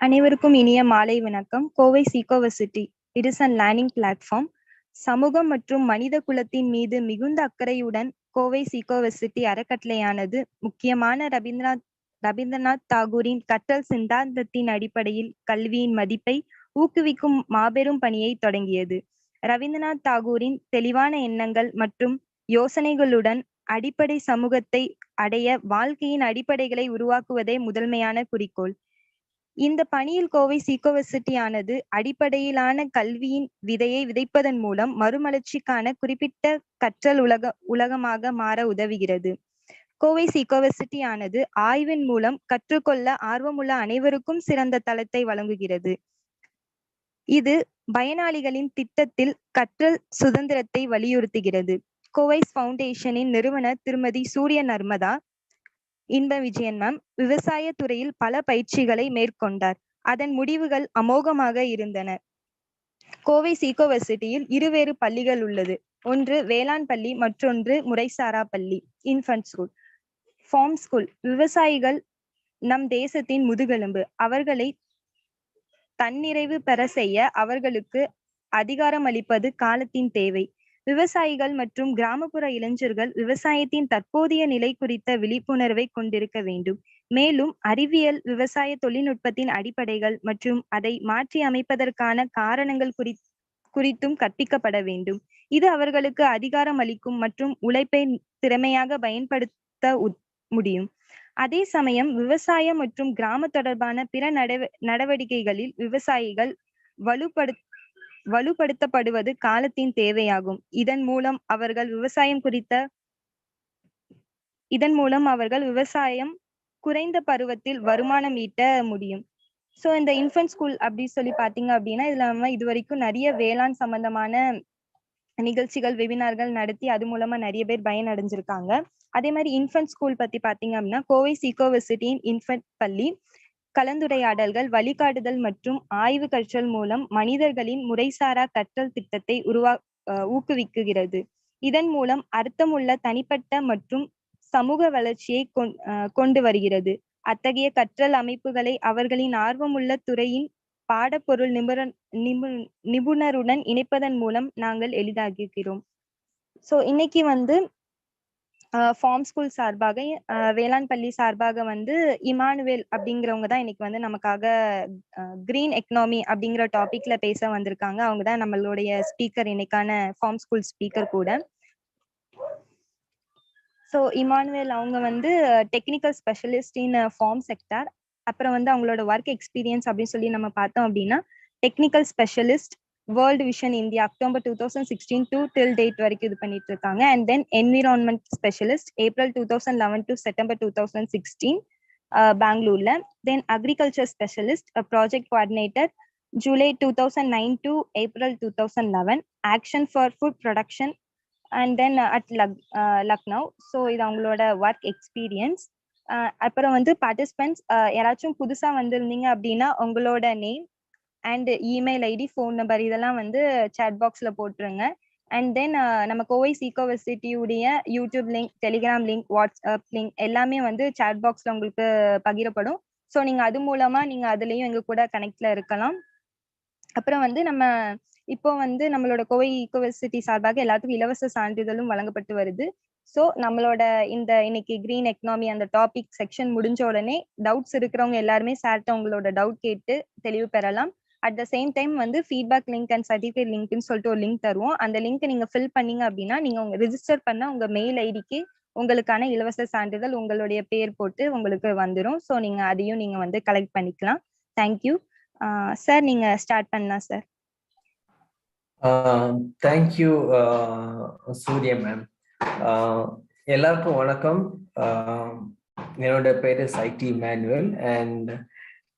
அனைவருக்கும் இனிய மாலை வணக்கம். கோவை சீகோவர்சிட்டி it is an learning platform. சமூகம் மற்றும் மனித குலத்தின் மீது மிகுந்த அக்கறையுடன் கோவை சீகோவர்சிட்டி அறக்கட்டளையானது முக்கியமான ரவீந்திரநாத் தாகூரின் கற்றல் சித்தாந்தத்தின் அடிப்படையில் கல்வியின் மதிப்பை ஊக்குவிக்கும் மாபெரும் பணியை தொடங்கியது. ரவீந்திரநாத் தாகூரின் தெளிவான எண்ணங்கள் மற்றும் யோசனைகளுடன் அடிப்படை சமூகத்தை அடைய வாழ்க்கையின் அடிப்படைகளை உருவாக்குவதே முதன்மையான குறிக்கோள். இந்த பணியில் கோவை சீகோவர்சிட்டி ஆனது அடிப்படையிலான கல்வியின் விதையை விதைப்பதன் மூலம் மறுமலர்ச்சிக்கான குறிப்பிட்ட கற்றல் உலகமாக மாற உதவுகிறது. கோவை சீகோவர்சிட்டி ஆனது ஆய்வின் மூலம் கற்றுக்கொள்ள ஆர்வமுள்ள அனைவருக்கும் சிறந்த தளத்தை வழங்குகிறது. இது பயனாளிகளின் திட்டத்தில் கற்றல் சுதந்திரத்தை வலியுறுத்துகிறது. கோவை ஃபவுண்டேஷனின் நிறுவனர் திருமதி சூரிய நர்மதா இன்ப விஜயன் மேம் விவசாய துறையில் பல பயிற்சிகளை மேற்கொண்டார். அதன் முடிவுகள் அமோகமாக இருந்தன. கோவை சீகோவர்சிட்டியில் இருவேறு பள்ளிகள் உள்ளது. ஒன்று வேளாண் பள்ளி, மற்றொன்று முறைசாரா பள்ளி. Infant school, farm school. விவசாயிகள் நம் தேசத்தின் முதுகெலும்பு. அவர்களை தன்னிறைவு பெற செய்ய அவர்களுக்கு அதிகாரம் அளிப்பது காலத்தின் தேவை. விவசாயிகள் மற்றும் கிராமப்புற இளைஞர்கள் விவசாயத்தின் தற்போதைய நிலை குறித்த விழிப்புணர்வை கொண்டிருக்க வேண்டும். மேலும் அறிவியல், விவசாய தொழில்நுட்பத்தின் அடிப்படைகள் மற்றும் அதை மாற்றி அமைப்பதற்கான காரணங்கள் குறித்தும் கற்பிக்கப்பட வேண்டும். இது அவர்களுக்கு அதிகாரம் அளிக்கும் மற்றும் உழைப்பை திறமையாக பயன்படுத்த முடியும். அதே சமயம் விவசாயம் மற்றும் கிராம தொடர்பான பிற நடவடிக்கைகளில் விவசாயிகள் வலுப்படுத்தப்படுவது காலத்தின் தேவையாகும். இதன் மூலம் அவர்கள் விவசாயம் குறைந்த பருவத்தில் வருமானம் ஈட்ட முடியும். ஸோ இந்த இன்ஃபன்ட் ஸ்கூல் அப்படி சொல்லி பார்த்தீங்க அப்படின்னா, இதுல நம்ம இது வரைக்கும் நிறைய வேளாண் சம்பந்தமான நிகழ்ச்சிகள், வெபினார்கள் நடத்தி அது மூலமா நிறைய பேர் பயனடைஞ்சிருக்காங்க. அதே மாதிரி இன்ஃபன்ட் ஸ்கூல் பத்தி பார்த்தீங்க அப்படின்னா, கோவை சீகோவர்சிட்டியின் இன்ஃபன்ட் பள்ளி கலந்துரையாடல்கள், வழிகாட்டுதல் மற்றும் ஆய்வு கற்றல் மூலம் மனிதர்களின் முறைசாரா கற்றல் திட்டத்தை ஊக்குவிக்குகிறது. இதன் மூலம் அர்த்தமுள்ள தனிப்பட்ட மற்றும் சமூக வளர்ச்சியை கொண்டு வருகிறது. அத்தகைய கற்றல் அமைப்புகளை அவர்களின் ஆர்வமுள்ள துறையின் பாடப்பொருள் நிபுணருடன் இணைப்பதன் மூலம் நாங்கள் எளிதாக்குகிறோம். ஸோ இன்னைக்கு வந்து ஃபார்ம் ஸ்கூல் சார்பாக, வேளாண் பள்ளி சார்பாக வந்து இமானுவேல் அப்படிங்கிறவங்க தான் இன்னைக்கு வந்து நமக்காக கிரீன் எக்கனாமி அப்படிங்கிற டாபிக்ல பேச வந்திருக்காங்க. அவங்க தான் நம்மளுடைய ஸ்பீக்கர், இன்னைக்கான ஃபார்ம் ஸ்கூல் ஸ்பீக்கர் கூட. ஸோ இமானுவேல் அவங்க வந்து technical specialist in farm sector. அப்புறம் வந்து அவங்களோட ஒர்க் எக்ஸ்பீரியன்ஸ் அப்படின்னு சொல்லி நம்ம பார்த்தோம் அப்படின்னா, technical specialist world vision India October 2016 to till date வரைக்கும் இது பண்ணிட்டு இருக்காங்க. And then environment specialist April 2011 to September 2016 பெங்களூர்ல. Then agriculture specialist project coordinator July 2009 to April 2011 action for food production and then at Lucknow. So இது அவங்களோட work experience. அப்புறம் வந்து participants யாராச்சும் புதுசா வந்திருந்தீங்க அப்படின்னா உங்களோட name and email ID, phone number இதெல்லாம் வந்து சாட் பாக்ஸ்ல போட்டுருங்க. அண்ட் தென் நம்ம கோவை சீகோவர்சிட்டியுடைய YouTube link, Telegram link, WhatsApp link எல்லாமே வந்து சாட் பாக்ஸ்ல உங்களுக்கு பகிரப்படும். ஸோ நீங்க அது மூலமா நீங்க அதுலயும் எங்க கூட கனெக்ட்ல இருக்கலாம். அப்புறம் வந்து நம்ம இப்போ வந்து நம்மளோட கோவை ஈகோவர்சிட்டி சார்பாக எல்லாத்துக்கும் இலவச சான்றிதழும் வழங்கப்பட்டு வருது. ஸோ நம்மளோட இந்த இன்னைக்கு கிரீன் எக்கனாமி அந்த டாபிக் செக்ஷன் முடிஞ்ச உடனே டவுட்ஸ் இருக்கிறவங்க எல்லாருமே சார்ட்ட உங்களோட டவுட் கேட்டு தெளிவு பெறலாம். அட் த சேம் டைம் வந்து ஃபீட்பேக் லிங்க் அண்ட் சர்டிஃபிகேட் லிங்க்னு சொல்லிட்டு ஒரு லிங்க் தருவோம். அந்த லிங்க் நீங்க ஃபில் பண்ணீங்க அப்படின்னா நீங்க உங்க ரிஜிஸ்டர் பண்ண உங்க மெயில் ஐடிக்கு உங்களுக்கான இலவச சான்றிதழ் உங்களுடைய பேர் போட்டு உங்களுக்கு வந்துடும். ஸோ நீங்க அதையும் நீங்க வந்து கலெக்ட் பண்ணிக்கலாம். Thank you sir. நீங்க ஸ்டார்ட் பண்ணலாம் சார். Thank you Surya ma'am. எல்லாருக்கும் வணக்கம். என்னோட பேரு ID Emmanuel and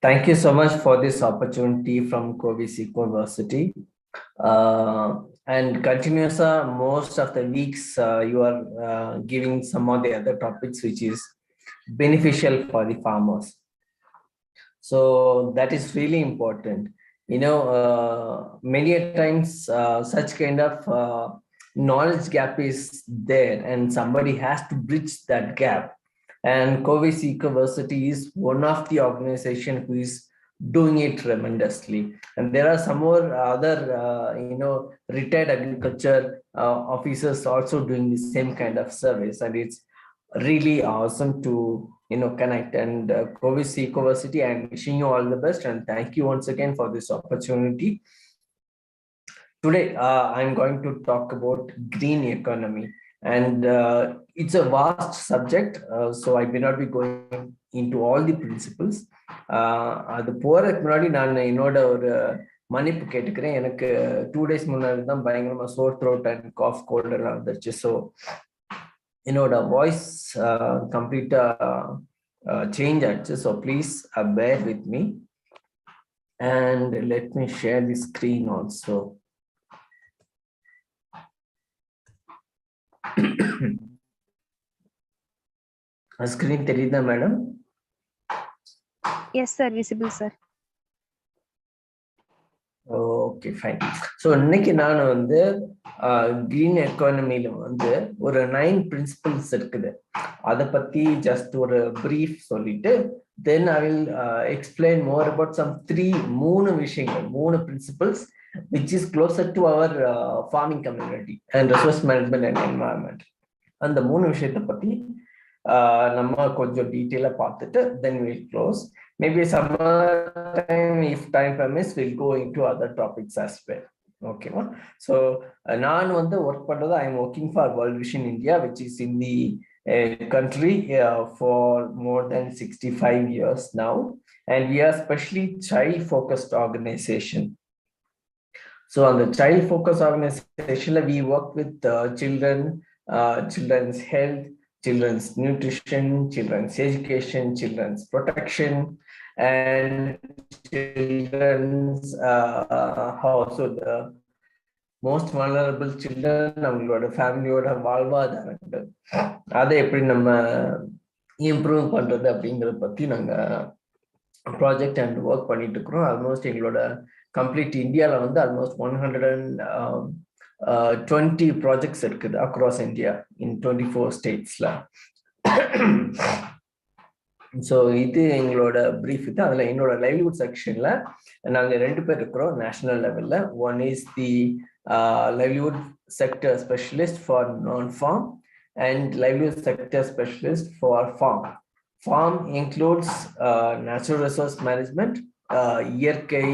thank you so much for this opportunity from Kobe University. And continuously, most of the weeks you are giving some of the other topics which is beneficial for the farmers. So that is really important. You know, many times such kind of knowledge gap is there and somebody has to bridge that gap. And Kobe University is one of the organization who is doing it tremendously. And there are some more other retired agriculture officers also doing the same kind of service, and it's really awesome to connect. And Kovis Ecovacity, I'm wishing you all the best, and thank you once again for this opportunity. Today I'm going to talk about green economy, and it's a vast subject, so I may not be going into all the principles. அது போறதுக்கு முன்னாடி நான் என்னோட ஒரு மன்னிப்பு கேட்டுக்கிறேன். எனக்கு 2 days முன்னாடி தான் பயங்கரமா sore throat and cough cold எல்லாம் வந்துருச்சு. ஸோ என்னோட வாய்ஸ் கம்ப்ளீட்டா சேஞ்ச் ஆயிடுச்சு. So please bear with me, and let me share the screen also. Screen தெரியுதா madam? Yes sir, visible sir. Okay, fine. So இன்னைக்கு நான் வந்து கிரீன் எக்கானமில வந்து ஒரு 9 பிரின்சிபல்ஸ் இருக்குது. அதை பத்தி ஜஸ்ட் ஒரு பிரீஃப் சொல்லிட்டு then I will explain more about some 3 விஷயங்கள், 3 principles which is closer to our farming community and resource management and environment. அந்த 3 விஷயத்தை பத்தி நம்ம கொஞ்சம் டீட்டெயிலா பார்த்துட்டு then we'll close. Maybe some time, if time permits, we'll go into other topics as well. Okay, so நான் வந்து work பண்றது, I am working for World Vision India, which is in the country for more than 65 years now, and we are especially child focused organization. So on the child focused organization, we work with children, children's health, children's nutrition, children's education, children's protection, and children's also the most vulnerable children, நம்மளோட ஃபேமிலியோட வாழ்வாதாரங்கள் அதை எப்படி நம்ம improve பண்றது அப்படிங்கறத பத்தி நாங்க project and work பண்ணிட்டு இருக்கிறோம். ஆல்மோஸ்ட் எங்களோட கம்ப்ளீட் இந்தியால வந்து ஆல்மோஸ்ட் 120 ப்ராஜெக்ட்ஸ் இருக்குது அக்ராஸ் இந்தியா இன் 24 ஸ்டேட்ஸ்ல. ஸோ இது எங்களோட பிரீஃப். இது அதில் என்னோட லைவ்லிஹுட் செக்ஷன்ல நாங்கள் 2 பேர் இருக்கிறோம் நேஷனல் லெவல்ல. One is the livelihood sector specialist for non farm and livelihood sector specialist for farm. Farm includes natural resource management, இயற்கை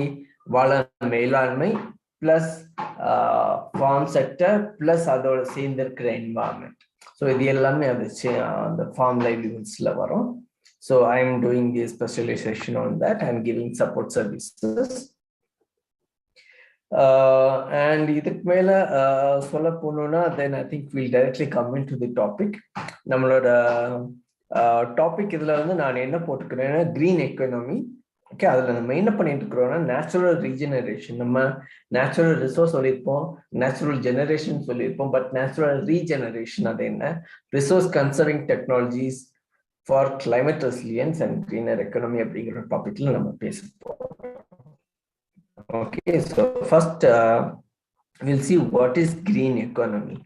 வள மேலாண்மை, பிளஸ் ஃபார்ம் செக்டர், பிளஸ் அதோட சேர்ந்திருக்கிற என்வாயர்மெண்ட். ஸோ இது எல்லாமே அது அந்த ஃபார்ம் லைவ்லிஹுட்ஸ்ல வரும். So I am doing the specialization on that and giving support services. And இதுக்கு மேல சொல்ல போனோம்னா then I think we'll directly come into the topic. நம்மளோட டாபிக் இதுல வந்து நான் என்ன போட்டுக்கிறேன்னா கிரீன் எக்கானமி. ஓகே, அதுல நம்ம என்ன பண்ணிட்டு இருக்கிறோம்னா நேச்சுரல் ரீஜெனரேஷன். நம்ம நேச்சுரல் ரிசோர்ஸ் சொல்லியிருப்போம், நேச்சுரல் ஜெனரேஷன் சொல்லியிருப்போம், பட் நேச்சுரல் ரீஜெனரேஷன் அது என்ன? Resource conserving technologies for climate resilience and greener economy அப்படிங்கிற டாபிக்ல நம்ம பேசுவோம். Okay, so first we'll see what is green economy.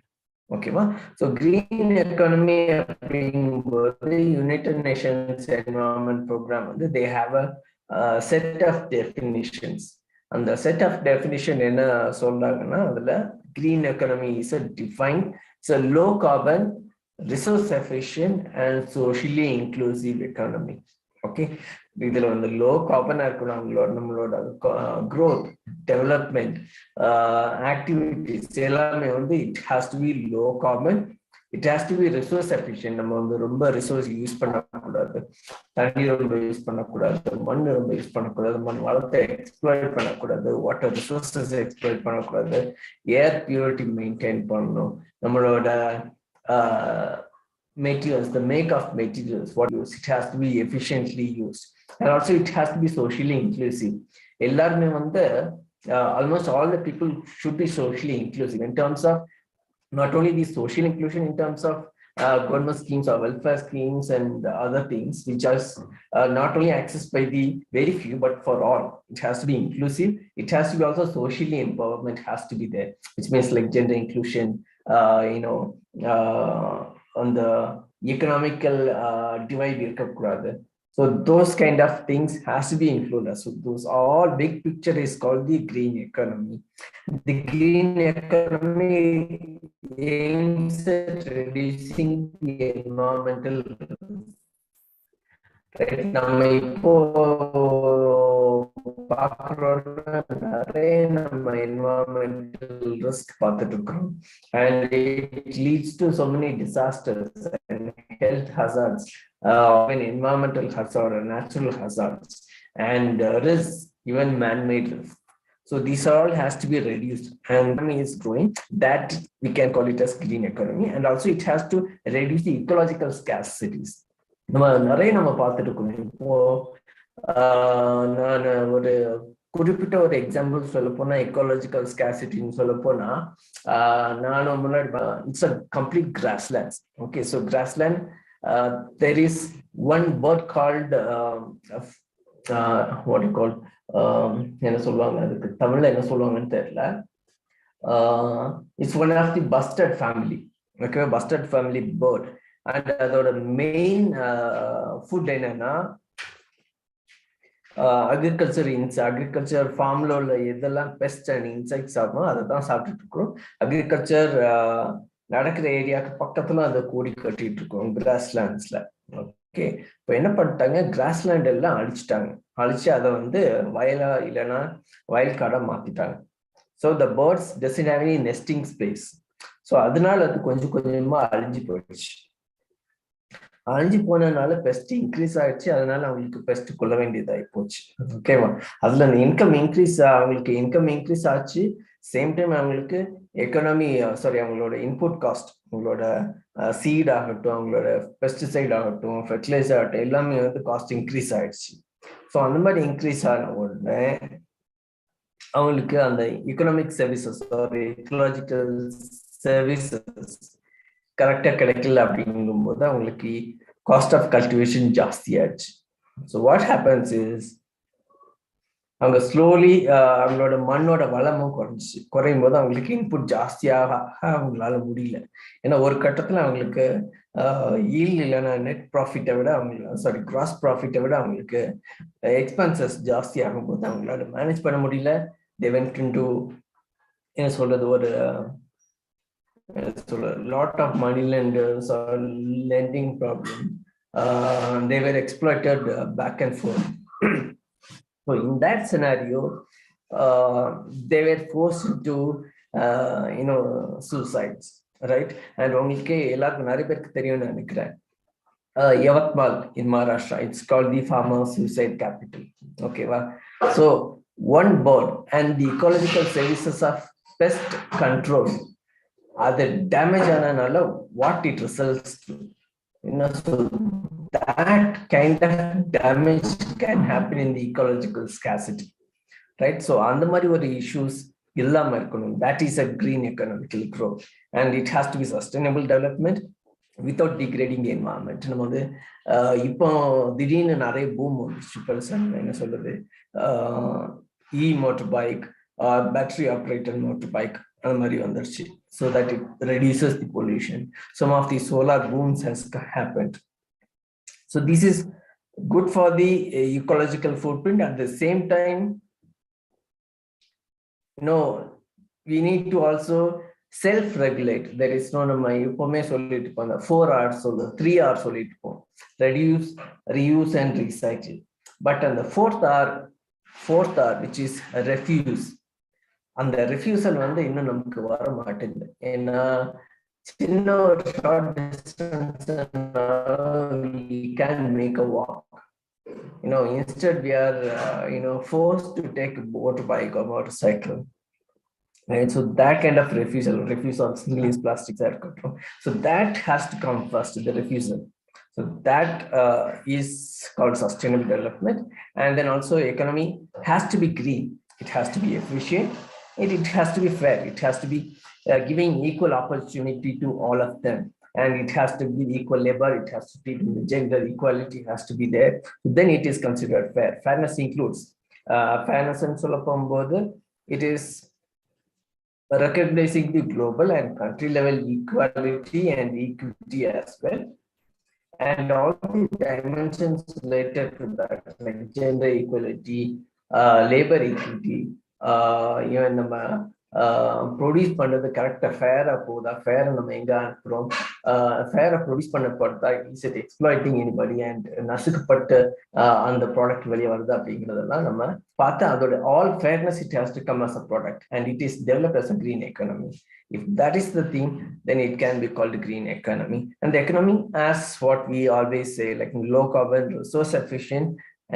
ஓகேவா? ஸோ கிரீன் எக்கானமி அப்படிங்கும்போது யுனைடெட் நேஷன்ஸ் என்வரான்மெண்ட் ப்ரோக்ராம் வந்து they have a set of definitions. அந்த set of definition என்ன சொல்றாங்கன்னா, அதுல green economy is a defined, it's a low carbon, resource efficient and socially inclusive economy. Okay, இதுல வந்து low கார்பனா இருக்கணும், நம்மளோட growth, development, activities எல்லாமே வந்து it has to be low carbon, it has to be resource efficient. நம்ம வந்து ரொம்ப resource use பண்ணக்கூடாது, தண்ணி ரொம்ப யூஸ் பண்ணக்கூடாது, மண் ரொம்ப யூஸ் பண்ணக்கூடாது, மண் வளத்தை எக்ஸ்ப்ளாய்ட் பண்ணக்கூடாது, வாட்டர் ரிசோர்ஸஸ் எக்ஸ்ப்ளாய்ட் பண்ணக்கூடாது, ஏர் பியூரிட்டி மெயின்டைன் பண்ணணும், நம்மளோட materials, the make of materials, what use, it has to be efficiently used, and also it has to be socially inclusive. எல்லாருமே வந்து almost all the people should be socially inclusive in terms of not only the social inclusion in terms of government schemes or welfare schemes and other things which are not only accessed by the very few but for all. It has to be inclusive, it has to be also socially empowerment has to be there, which means like gender inclusion, on the economical divide இருக்கக்கூடாது. So those kind of things has to be included. So those all big picture is called the green economy. The green economy aims at reducing the environmental right. நம்ம இப்போ பார்க்குறோம்னா நிறைய நம்ம environmental risk பார்த்துட்டு இருக்கோம், and it leads to so many disasters and health hazards, even environmental hazard or natural hazards, and risks, even man-made risks. So these all has to be reduced, and economy is growing. That we can call it as green economy, and also it has to reduce the ecological scarcities. நம்ம நிறைய நம்ம பார்த்துட்டு இருக்கோம். இப்போ நான் ஒரு குறிப்பிட்ட ஒரு எக்ஸாம்பிள் சொல்ல போனா எக்காலஜிக்கல் ஸ்கேசிட்டின்னு சொல்ல போனா நானும் முன்னாடி it's a complete grasslands. Okay, so grassland there is one bird called what you call, என்ன சொல்லுவாங்க அதுக்கு தமிழ்ல என்ன சொல்லுவாங்கன்னு தெரியல. It's one of the bustard family. Okay, bustard family bird. And அதோட மெயின் ஃபுட் என்னன்னா அக்ரிகல்ச்சர் ஃபார்ம்ல உள்ள எதெல்லாம் பெஸ்ட் அண்ட் இன்செக்ட்ஸ் ஆகும் அதை தான் சாப்பிட்டுட்டு இருக்கோம். அக்ரிகல்ச்சர் நடக்கிற ஏரியாவுக்கு பக்கத்துல அதை கூடி கட்டிட்டு இருக்கோம் கிராஸ்லேண்ட்ஸ்ல. ஓகே, இப்போ என்ன பண்ணிட்டாங்க, கிராஸ்லேண்ட் எல்லாம் அழிச்சு அதை வயலா இல்லைன்னா வயல்காடா மாத்திட்டாங்க. So the birds doesn't have any nesting space. So அதனால அது கொஞ்சம் கொஞ்சமா அழிஞ்சு போயிடுச்சு. அழிஞ்சு போனதுனால பெஸ்ட் இன்க்ரீஸ் ஆயிடுச்சு. அதனால அவங்களுக்கு பெஸ்ட் கொள்ள வேண்டியதாகி போச்சு. ஓகேவா, அதுல அந்த அவங்களுக்கு இன்கம் இன்க்ரீஸ் ஆச்சு. சேம் டைம் அவங்களுக்கு அவங்களோட இன்புட் காஸ்ட், அவங்களோட சீட் ஆகட்டும், அவங்களோட பெஸ்டிசைட் ஆகட்டும், ஃபெர்டிலைசர் ஆகட்டும், எல்லாமே காஸ்ட் இன்க்ரீஸ் ஆயிடுச்சு. ஸோ அந்த மாதிரி இன்க்ரீஸ் ஆன உடனே அவங்களுக்கு அந்த எக்கனாமிக் சர்வீசஸ் எக்கலாஜிக்கல் சர்வீசஸ் கரெக்டா கிடைக்கல. அப்படிங்கும்போது அவங்களுக்கு காஸ்ட் ஆஃப் கல்டிவேஷன் ஜாஸ்தி ஆயிடுச்சு. ஸோ வாட் ஹேப்பன்ஸ் இஸ் அவங்க ஸ்லோலி அவங்களோட மண்ணோட வளமும் குறையும் போது அவங்களுக்கு இன்புட் ஜாஸ்தியாக அவங்களால முடியல. ஏன்னா ஒரு கட்டத்துல அவங்களுக்கு ஈல்ட் இல்லைன்னா நெட் ப்ராஃபிட்டை விட கிராஸ் ப்ராஃபிட்டை விட அவங்களுக்கு எக்ஸ்பென்சஸ் ஜாஸ்தி ஆகும்போது அவங்களால மேனேஜ் பண்ண முடியல. தே வென்ட் இன்டு என்ன சொல்றது, ஒரு lot of money lenders or lending problem. They were exploited back and forth. So in that scenario, they were forced to suicides, right? And உங்களுக்கு எல்லாருக்கும் நிறைய பேருக்கு தெரியும்னு நினைக்கிறேன், Yavatmal in Maharashtra, it's called the farmer suicide capital. Okay, so one bird and the ecological services of pest control the damage ananala what it results to, so that kind of damage can happen in the ecological scarcity, right? So and the mari or issues illama irukanum. That is a green economical growth, and it has to be sustainable development without degrading the environment. நம்ம இப்போ திடீர்னு நிறைய boom வந்துச்சு. பெருசாக என்ன சொல்றது, motor bike or battery operated motorbike அந்த மாதிரி வந்துருச்சு. So that it reduces the pollution. Some of the solar booms has happened. So this is good for the ecological footprint. At the same time, we need to also self-regulate. There is no நம்ம எப்பவுமே சொல்லிட்டு இருப்போம் 4 hours சொல்ல 3 hours சொல்லிட்டு இருப்போம், reduce, reuse and recycle. But on the fourth hour which is refuse, அந்த refusal இன்னும் நமக்கு வர மாட்டேங்குது. ஏன்னா சின்ன ஒரு short distance we can make a walk. Instead we are forced to take a motorbike or motorcycle, right? So that kind of refusal of single-use plastics are control. So that has to come first, the refusal. So that is called sustainable development. And then also economy has to be green, it has to be efficient, it has to be fair, it has to be giving equal opportunity to all of them, and it has to give equal labor, it has to be gender equality has to be there. Then it is considered fair. Fairness includes fairness and solopombodu, it is recognizing the global and country level equality and equity as well, and all the dimensions related to that, like gender equality, labor equity, even நம்ம produce பண்றது கரெக்டா ஃபேரா போதா, ஃபேரை நம்ம எங்க அனுப்புறோம், ஃபேரை produce பண்ண போறதா, is it exploiting anybody and நசுக்கப்பட்டு அந்த ப்ராடக்ட் வெளியே வருது அப்படிங்கிறதெல்லாம் நம்ம பார்த்து அதோட all fairness it has to come as a product and it is developed as a green economy. If that is the thing, then it can be called a green economy. And the economy, as what we always say, like low carbon, resource efficient,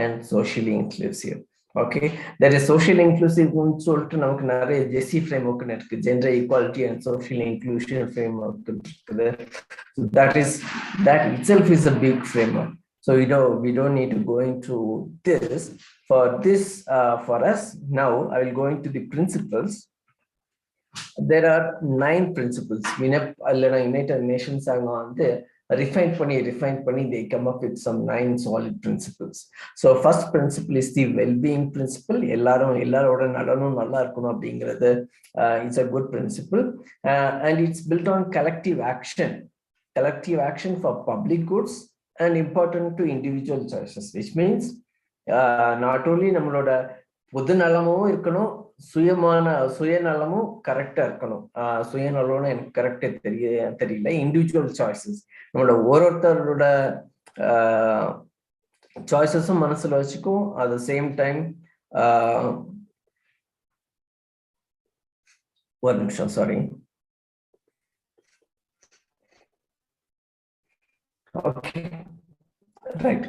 and socially inclusive. Okay, that is social inclusive சொல்லிட்டு நமக்கு நிறைய ஜெசி framework இருக்கு, gender equality and social inclusion framework இருக்குது. That itself is a big framework. So we don't need to go into this. For us now, I will go into the principles. There are 9 principles. United Nations are on there. Refine பண்ணி they come up with some 9 solid principles. So first principle is the well-being principle. எல்லாரோட நலனும் நல்லா இருக்கணும் அப்படிங்கிறது it's a good principle, and it's built on collective action for public goods and important to individual choices, which means not only நம்மளோட பொது நலமும் இருக்கணும், சுயநலமும் கரெக்டா இருக்கணும். சுயநலம்னு எனக்கு கரெக்டா தெரியல. இண்டிவிஜுவல் சாய்ஸஸ், நம்மளோட ஒருத்தரோட சாய்ஸஸும் மனசுல வச்சுக்கும். அட் த சேம் டைம் ஒரு நிமிஷம், sorry. Okay, right.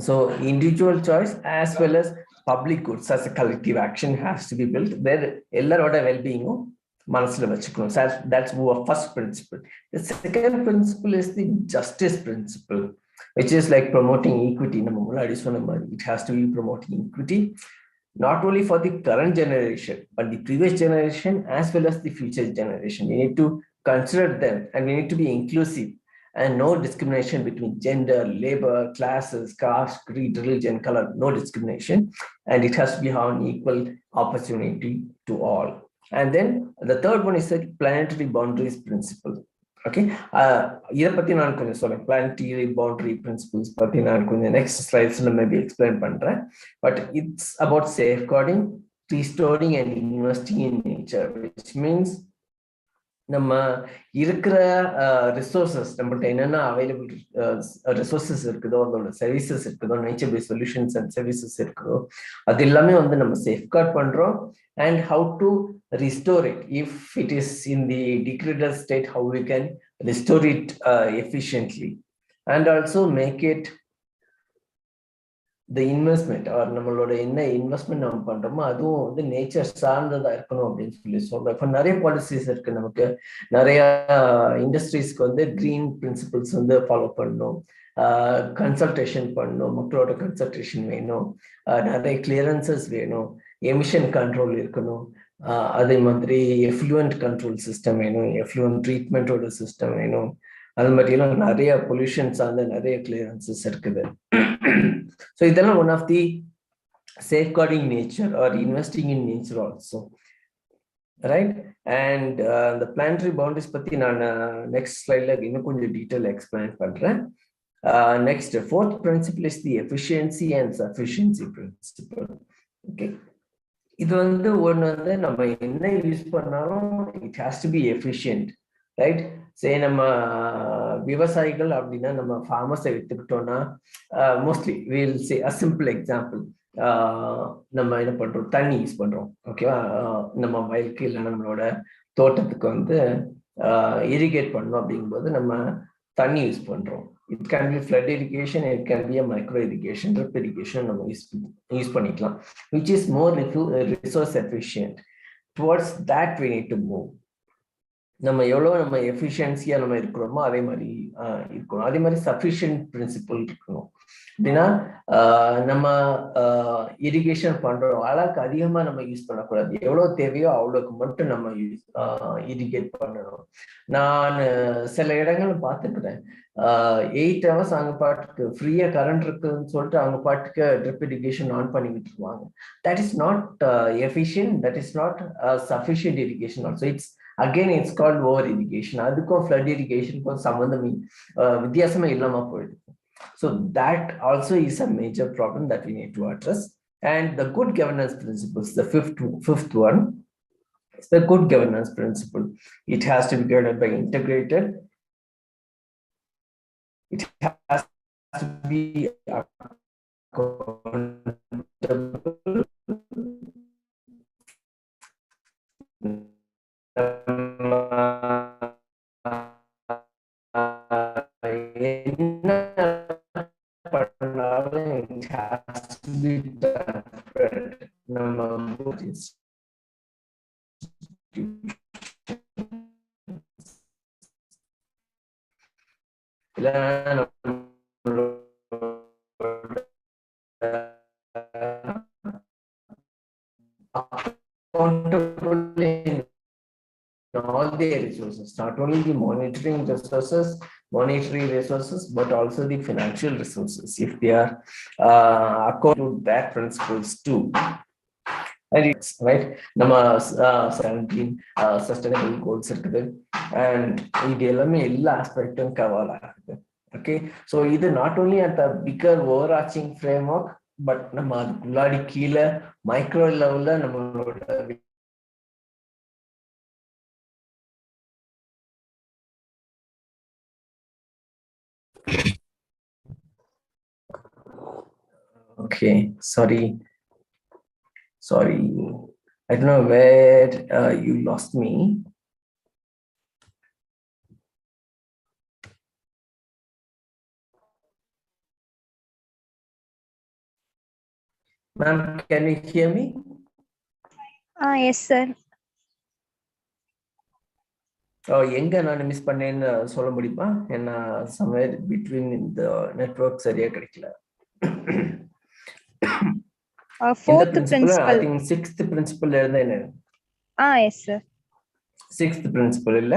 So individual choice as well as public goods as a collective action has to be built. There ellaroda well-being manasula vechikkom. So that's our first principle. The second principle is the justice principle, which is like promoting equity. It has to be promoting equity not only for the current generation but the previous generation as well as the future generation. We need to consider them, and we need to be inclusive and no discrimination between gender, labor, classes, caste, creed, religion, color, no discrimination, and it has to be on equal opportunity to all. And then the third one is the planetary boundaries principle. Okay, இதை பத்தி நான் கொஞ்சம் சொல்றேன். Planetary boundary principles பத்தி நான் கொஞ்சம் next slides maybe explain பண்றேன். But it's about safeguarding, restoring and investing in nature, which means நம்ம இருக்கிற ரிசோர்சஸ், நம்மள்ட்ட என்னென்ன அவைலபிள் ரிசோர்சஸ் இருக்குதோ, அதோட சர்வீசஸ் இருக்குதோ, nature based solutions and services இருக்குதோ, அது எல்லாமே வந்து நம்ம சேஃப்கார்ட் பண்றோம். And how to restore it if it is in the degraded state, how we can restore it efficiently, and also make it the investment or நம்மளோட என்ன investment நம்ம பண்றோமோ அதுவும் வந்து நேச்சர் சார்ந்ததா இருக்கணும் அப்படின்னு சொல்லி சொல்றோம். இப்போ நிறைய பாலிசிஸ் இருக்கு, நமக்கு நிறைய இண்டஸ்ட்ரீஸ்க்கு வந்து கிரீன் பிரின்சிபிள்ஸ் வந்து ஃபாலோ பண்ணணும், கன்சல்டேஷன் பண்ணணும், மக்களோட கன்சல்டேஷன் வேணும், நிறைய கிளியரன்சஸ் வேணும், எமிஷன் கண்ட்ரோல் இருக்கணும், அதே மாதிரி எஃப்ளூயன்ட் கண்ட்ரோல் சிஸ்டம் வேணும், எஃப்ளூயன்ட் ட்ரீட்மெண்ட்டோட சிஸ்டம் வேணும். அது மாதிரிலாம் நிறைய பொல்யூஷன்ஸ் அந்த நிறைய கிளியரன்சஸ் இருக்குது. So இதெல்லாம் one of the safeguarding nature or investing in nature also, right? And the planetary boundaries பத்தி நான் next slideல இன்னும் கொஞ்சம் டீட்டெயில் எக்ஸ்பிளைன் பண்றேன். Next, fourth principle is the efficiency and sufficiency principle. Okay, இது வந்து ஒன்று வந்து நம்ம என்ன யூஸ் பண்ணாலும் it has to be efficient, right? சே நம்ம விவசாயிகள் அப்படின்னா நம்ம ஃபார்மர்ஸை எடுத்துக்கிட்டோம்னா mostly will say a simple example, நம்ம என்ன பண்றோம், தண்ணி யூஸ் பண்றோம். ஓகேவா, நம்ம வயலுக்கு இல்லை நம்மளோட தோட்டத்துக்கு வந்து இரிகேட் பண்ணோம் அப்படிங்கும்போது நம்ம தண்ணி யூஸ் பண்றோம். It can B flood irrigation, it can be a micro irrigation, drip irrigation நம்ம யூஸ் பண்ணிக்கலாம், which is more resource efficient. Towards that we need to move. நம்ம எவ்வளவு நம்ம எஃபிஷியன்சியா நம்ம இருக்கிறோமோ அதே மாதிரி இருக்கணும். அதே மாதிரி சஃபிஷியன்ட் பிரின்சிபிள் இருக்கணும். அப்படின்னா நம்ம இரிகேஷன் பண்றோம், அளவுக்கு அதிகமா நம்ம யூஸ் பண்ணக்கூடாது, எவ்வளவு தேவையோ அவ்வளவுக்கு மட்டும் நம்ம இரிகேட் பண்ணணும். நான் சில இடங்கள் பார்த்துக்கிறேன், 8 hours அவங்க பாட்டுக்கு ஃப்ரீயா கரண்ட் இருக்குன்னு சொல்லிட்டு அவங்க பாட்டுக்கு ட்ரிப் இரிகேஷன் ஆன் பண்ணி விட்டுருவாங்க. That is not efficient, that is not sufficient irrigation also. It's again it's called over irrigation. Adukkum flood irrigation kum sambandham வித்தியாசமே இல்லாம போயிடுது. So that also is a major problem that we need to address. And the good governance principles, the fifth one is the good governance principle. It has to be governed by integrated. It has to be accountable. It has to be done. Accountable in all the resources, not only the monetary resources, but also the financial resources, if they are according to that principles too. And it's right. Nama 17 sustainable goals இருக்குது, and இது எல்லாமே எல்லா aspectum cover ஆகுது. Okay, so இது not only at the bigger overarching framework, but நம்ம அதுக்குள்ளாடி கீழே micro லெவல்ல நம்மளோட okay, sorry, I don't know where you lost me. Ma'am, can you hear me? Yes sir. எங்க நான் மிஸ் பண்ணேன்னு சொல்ல முடியுமா? என்ன somewhere between the network சரியா கிடைக்கல. Fourth principle, I think sixth principle இருந்தா என்ன? yes sir. Sixth principle இல்ல?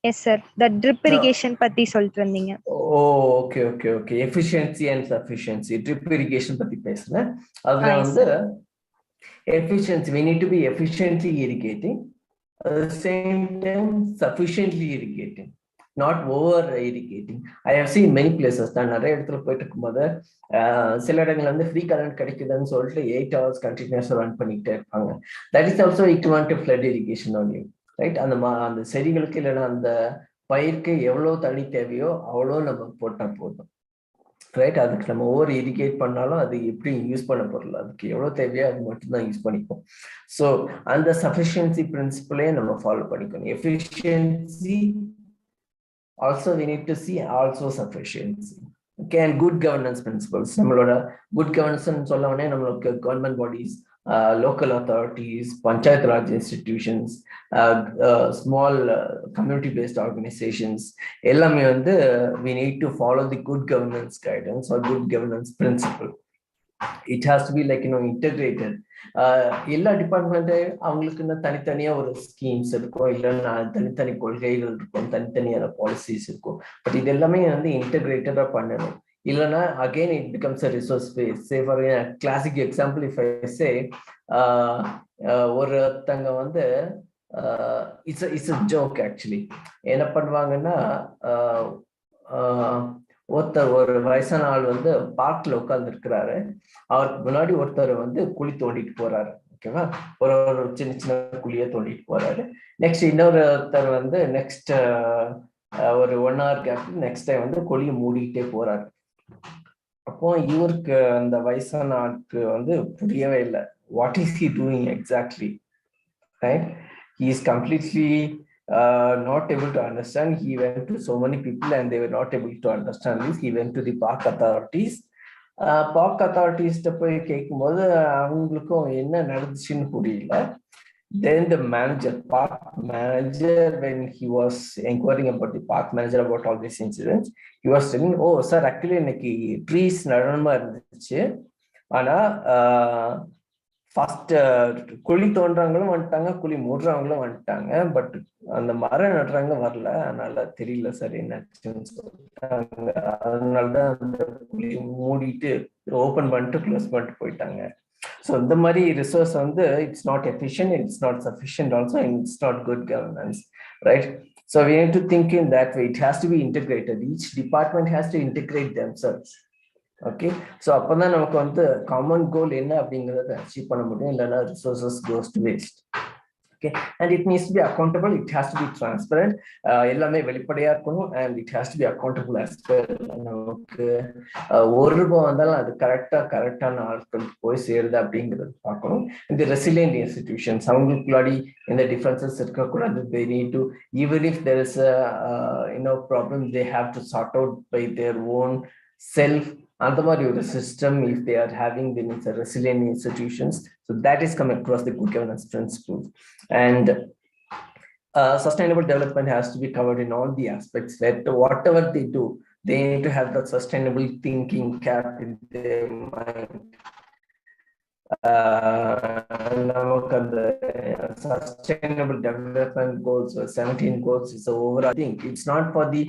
Yes sir, the drip irrigation பத்தி சொல்லிட்டு இருந்தீங்க. Okay. Efficiency and sufficiency. Drip irrigation பத்தி பேசுறேன். அதுல வந்து efficiency, we need to be efficiently irrigating, at the same time sufficiently irrigating, not over irrigating. I have seen many places. நான் நிறைய இடத்துல போயிட்டு இருக்கும்போது சில இடங்கள்ல வந்து ஃப்ரீ கரண்ட் கிடைக்குதுன்னு சொல்லிட்டு 8 hours கண்டினியூஸா ரன் பண்ணிக்கிட்டே இருப்பாங்க. That is also equivalent to flood irrigation only, right? அந்த செடிகளுக்கு இல்லைன்னா அந்த பயிருக்கு எவ்வளவு தண்ணி தேவையோ அவ்வளோ நம்ம போட்டா போதும், ரைட்? அதுக்கு நம்ம ஓவர் இரிகேட் பண்ணாலும் அது எப்படி யூஸ் பண்ண போறல, அதுக்கு எவ்வளவு தேவையோ அது மட்டும் தான் யூஸ் பண்ணிப்போம். ஸோ அந்த சஃபிஷியன்சி பிரின்சிபிளே நம்ம ஃபாலோ பண்ணிக்கணும். Efficiency also we need to see also sufficiency. Okay, and good governance principles. நம்மளோட good governance சொல்லவனே நம்மளுக்கு government bodies, local authorities, panchayat raj institutions, small community based organizations, எல்லாமே வந்து we need to follow the good governance guidance or good governance principle. It has to be like, integrated. எல்லா department அவங்களுக்குன்னு தனித்தனியா ஒரு schemes இருக்கும், இல்லைன்னா தனித்தனி கொள்கைகள் இருக்கும், தனித்தனியான பாலிசிஸ் இருக்கும். பட் இது எல்லாமே வந்து இன்டெகிரேட்டடா பண்ணணும். இல்லைன்னா again it becomes a resource base. Say for classic example if I say, ஒருத்தங்க வந்து இட்ஸ் அ ஜோக் ஆக்சுவலி. என்ன பண்ணுவாங்கன்னா, ஒருத்தர் ஒரு வயசான ஆள் வந்து பார்க்ல உட்கார்ந்து இருக்கிறாரு. அவருக்கு முன்னாடி ஒருத்தர் வந்து குழி தோண்டிட்டு போறாரு. ஓகேவா? ஒரு சின்ன சின்ன குழியை தோண்டிட்டு போறாரு. நெக்ஸ்ட் இன்னொருத்தர் வந்து நெக்ஸ்ட் ஒரு 1 hour கேப் நெக்ஸ்ட் டைம் வந்து குழியை மூடிட்டே போறாரு. அப்போ இவருக்கு அந்த வயசான ஆளுக்கு வந்து புரியவே இல்லை, what is he doing exactly, right? He is completely not able to understand. He went to so many people and they were not able to understand this. He went to the park authorities. Park authorities போய் கேட்கும்போது அவங்களுக்கும் என்ன நடந்துச்சுன்னு புரியல. Then the park manager, when he was inquiring about the park manager about all these incidents, he was telling, oh sir, actually இன்னைக்கு trees நடனமா இருந்துச்சு, ஆனா first குழி தோன்றவங்களும் வந்துட்டாங்க, குழி மூடுறவங்களும் வந்துட்டாங்க, பட் அந்த மரம் நடுறாங்க வரல, அதனால தெரியல சார் என்னாச்சுன்னு சொல்லிட்டாங்க. அதனாலதான் அந்த குழி மூடிட்டு ஓபன் பண்ணிட்டு க்ளோஸ் பண்ணிட்டு போயிட்டாங்க. So the money resource on the, it's not efficient, it's not sufficient also, and it's not good governance, right? So we need to think in that way. It has to be integrated. Each department has to integrate themselves. Okay, so அப்பதான் நமக்கு வந்து common goal என்ன அப்படிங்கறத achieve பண்ண முடியும், இல்லைன்னா resources goes to waste. Okay, and it needs to be accountable, it has to be transparent, எல்லாமே வெளிப்படையா இருக்கணும், and it has to be accountable as well. நமக்கு ஒரு ரூபாய் வந்தாலும் அது கரெக்டான ஆட்களுக்கு போய் சேருது அப்படிங்கிறது பார்க்கணும். இந்த ரெசிலியன்ட் இன்ஸ்டிடியூஷன்ஸ் அவங்களுக்குள்ளாடி எந்த டிஃபரன்சஸ் இருக்கக்கூடாது. they need to, even if there is a problem, they have to sort out by their own self. அந்த மாதிரி ஒரு system if they are having, then it's a resilient institutions. So that is coming across the good governance principles. And sustainable development has to be covered in all the aspects, that whatever they do, they need to have that sustainable thinking kept in their mind. Sustainable development goals, 17 goals is overall. I think it's not for the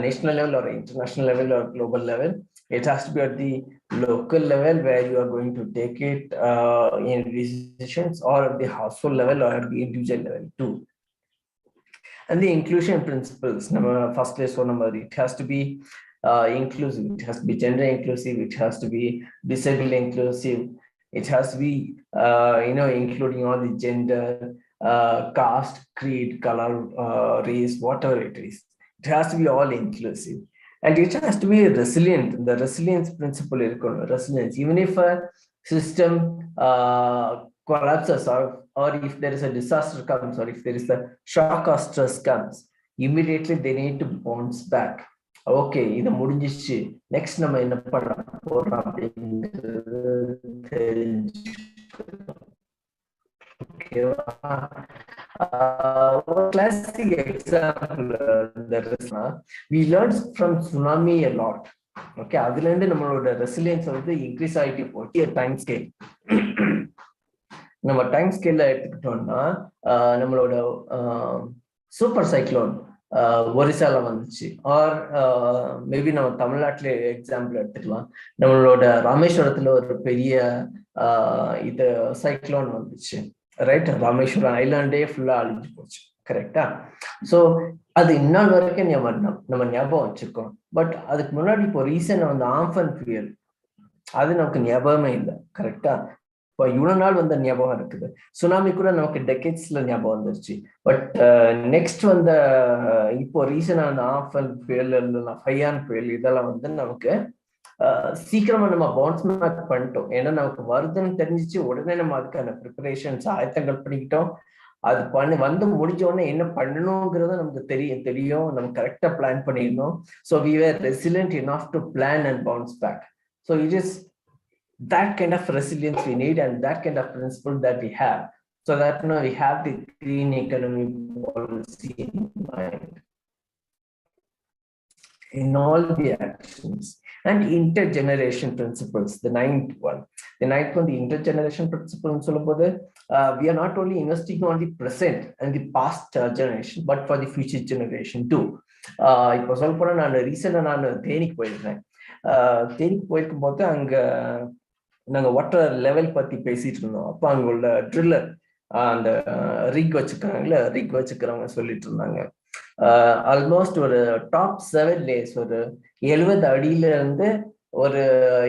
national level or international level or global level. It has to be at the local level where you are going to take it in decisions, or at the household level or at the individual level too. And the inclusion principles, first place one number, it has to be inclusive, it has to be gender inclusive, it has to be disabled inclusive, it has to be including all the gender, caste, creed, color, race, whatever it is. It has to be all inclusive. And it has to be resilient. The resilience principle is resilience. Even if a system collapses, or if there is a disaster comes, or if there is a shock or stress comes, immediately they need to bounce back. Okay, இது முடிஞ்சிச்சு, next நம்ம என்ன பண்ண போறோம் அப்படிங்கிறது தெரிஞ்சுக்கணும். Classic example we learned from tsunami a lot. Okay, அதுல இருந்து நம்மளோட ரெசிலியன்ஸ் வந்து இன்க்ரீஸ் ஆகிட்டு போச்சு. டைம் ஸ்கேல், நம்ம டைம் ஸ்கேல்ல எடுத்துக்கிட்டோம்னா நம்மளோட சூப்பர் சைக்ளோன் ஒரிசால வந்துச்சு, ஆர் மேபி நம்ம தமிழ்நாட்டில எக்ஸாம்பிள் எடுத்துக்கலாம். நம்மளோட ராமேஸ்வரத்துல ஒரு பெரிய இது சைக்ளோன் வந்துச்சு, ரைட்? ராமேஸ்வரம் ஐலாண்டே ஃபுல்லா அழிஞ்சு போச்சு, கரெக்டா? ஸோ அது இன்னொரு வரைக்கும் நம்ம ஞாபகம் வச்சிருக்கோம். பட் அதுக்கு முன்னாடி இப்போ ரீசன் வந்து ஆம்பன் புயல், அது நமக்கு ஞாபகமே இல்லை, கரெக்டா? இப்போ இவ்வளவு நாள் வந்த ஞாபகம் இருக்குது. சுனாமி கூட நமக்கு டெக்கேட்ஸ்ல ஞாபகம் வந்துருச்சு. பட் நெக்ஸ்ட் வந்த இப்போ ரீசனான ஆம்பன் புயல், ஃபையான் புயல், இதெல்லாம் வந்து நமக்கு சீக்கிரமா நம்ம பவுன்ஸ் பேக் பண்ணிட்டோம். ஏன்னா நமக்கு வருதுன்னு தெரிஞ்சிச்சு, உடனே நம்ம அதுக்கான ப்ரிப்பரேஷன்ஸ் ஆயத்தங்கள் பண்ணிக்கிட்டோம். அது வந்து முடிஞ்ச உடனே என்ன பண்ணணுங்கிறத நமக்கு தெரியும், நம்ம கரெக்டா பிளான் பண்ணிடணும். So we were resilient enough to plan and bounce back. So it is that kind of resilience we need, and that kind of principle that we have, so that we have the green economy policy in mind in all the actions. And intergeneration principles, the ninth one, the intergeneration principle. We are not only investing on the present and the past generation, but for the future generation too. இப்போ சொல்ல போனா நான் ரீசெண்டா நான் தேனிக்கு போயிருந்தேன். தேனிக்கு போயிருக்கும் போது அங்க நாங்க வாட்டர் லெவல் பத்தி பேசிட்டு இருந்தோம். அப்ப அங்க உள்ள ட்ரில்லர், அந்த ரிக் வச்சுக்கிறவங்க சொல்லிட்டு இருந்தாங்க, ஆல்மோஸ்ட் ஒரு டாப் 7 லேயர்ஸ், ஒரு 70 அடியில இருந்து ஒரு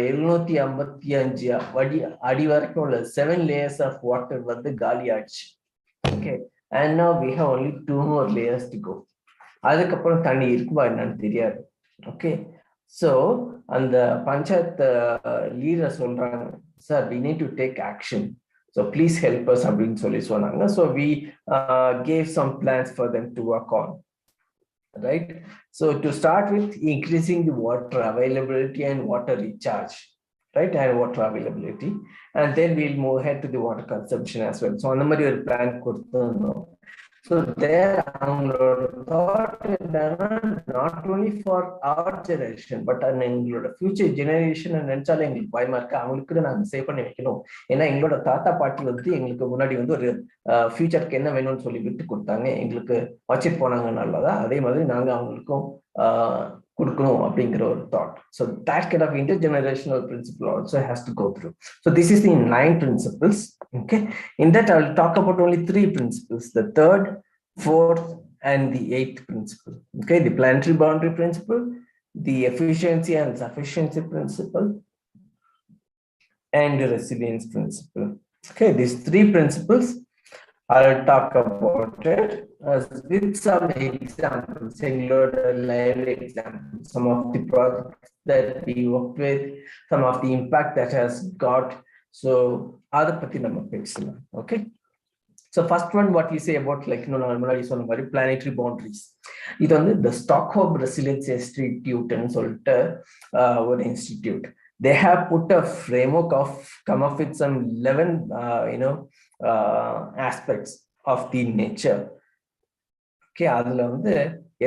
755 அடி வரைக்கும் உள்ள 7 லேயர்ஸ் ஆஃப் வாட்டர் வந்து காலி ஆயிடுச்சு. Okay, and now we have only 2 more layers to go. அதுக்கப்புறம் தண்ணி இருக்குமா என்னன்னு தெரியாது. ஓகே, ஸோ அந்த பஞ்சாயத்து லீடர் சொல்றாங்க, sir we need to take action, so please help us அப்படின்னு சொல்லி சொன்னாங்க. So we gave some plans for them to work on. Right, so to start with, increasing the water availability and water recharge, right, and water availability, and then we'll move ahead to the water consumption as well. So on the மாதிரி ஒரு plan கொடுத்தோம். So there thought not only for our generation, but எங்களோட future generation நினைச்சாலே எங்களுக்கு பயமா இருக்கு. அவங்களுக்கு நாங்க சேவ் பண்ணி வைக்கணும். ஏன்னா எங்களோட தாத்தா பாட்டி வந்து எங்களுக்கு முன்னாடி வந்து ஒரு ஃபியூச்சருக்கு என்ன வேணும்னு சொல்லி விட்டு கொடுத்தாங்க, எங்களுக்கு வச்சுட்டு போனாங்க நல்லதா. அதே மாதிரி நாங்க அவங்களுக்கும் கொடுக்கணும் அப்படிங்கிற ஒரு thought. So that kind of intergenerational principle also has to go through. So this is the 9 principles. Okay, in that I will talk about only 3 principles: the third, fourth, and the 8th principle. Okay, the planetary boundary principle, the efficiency and sufficiency principle, and the resilience principle. Okay, these 3 principles I'll talk about it with some examples, include live examples, some of the projects that we worked with, some of the impact that has got. So, other pati nama pexila. Okay. So first one, what we say about normally planetary boundaries. This is the Stockholm Resilience Institute and one institute. They have put a framework of come up with some 11 aspects of the nature. Okay, அதுல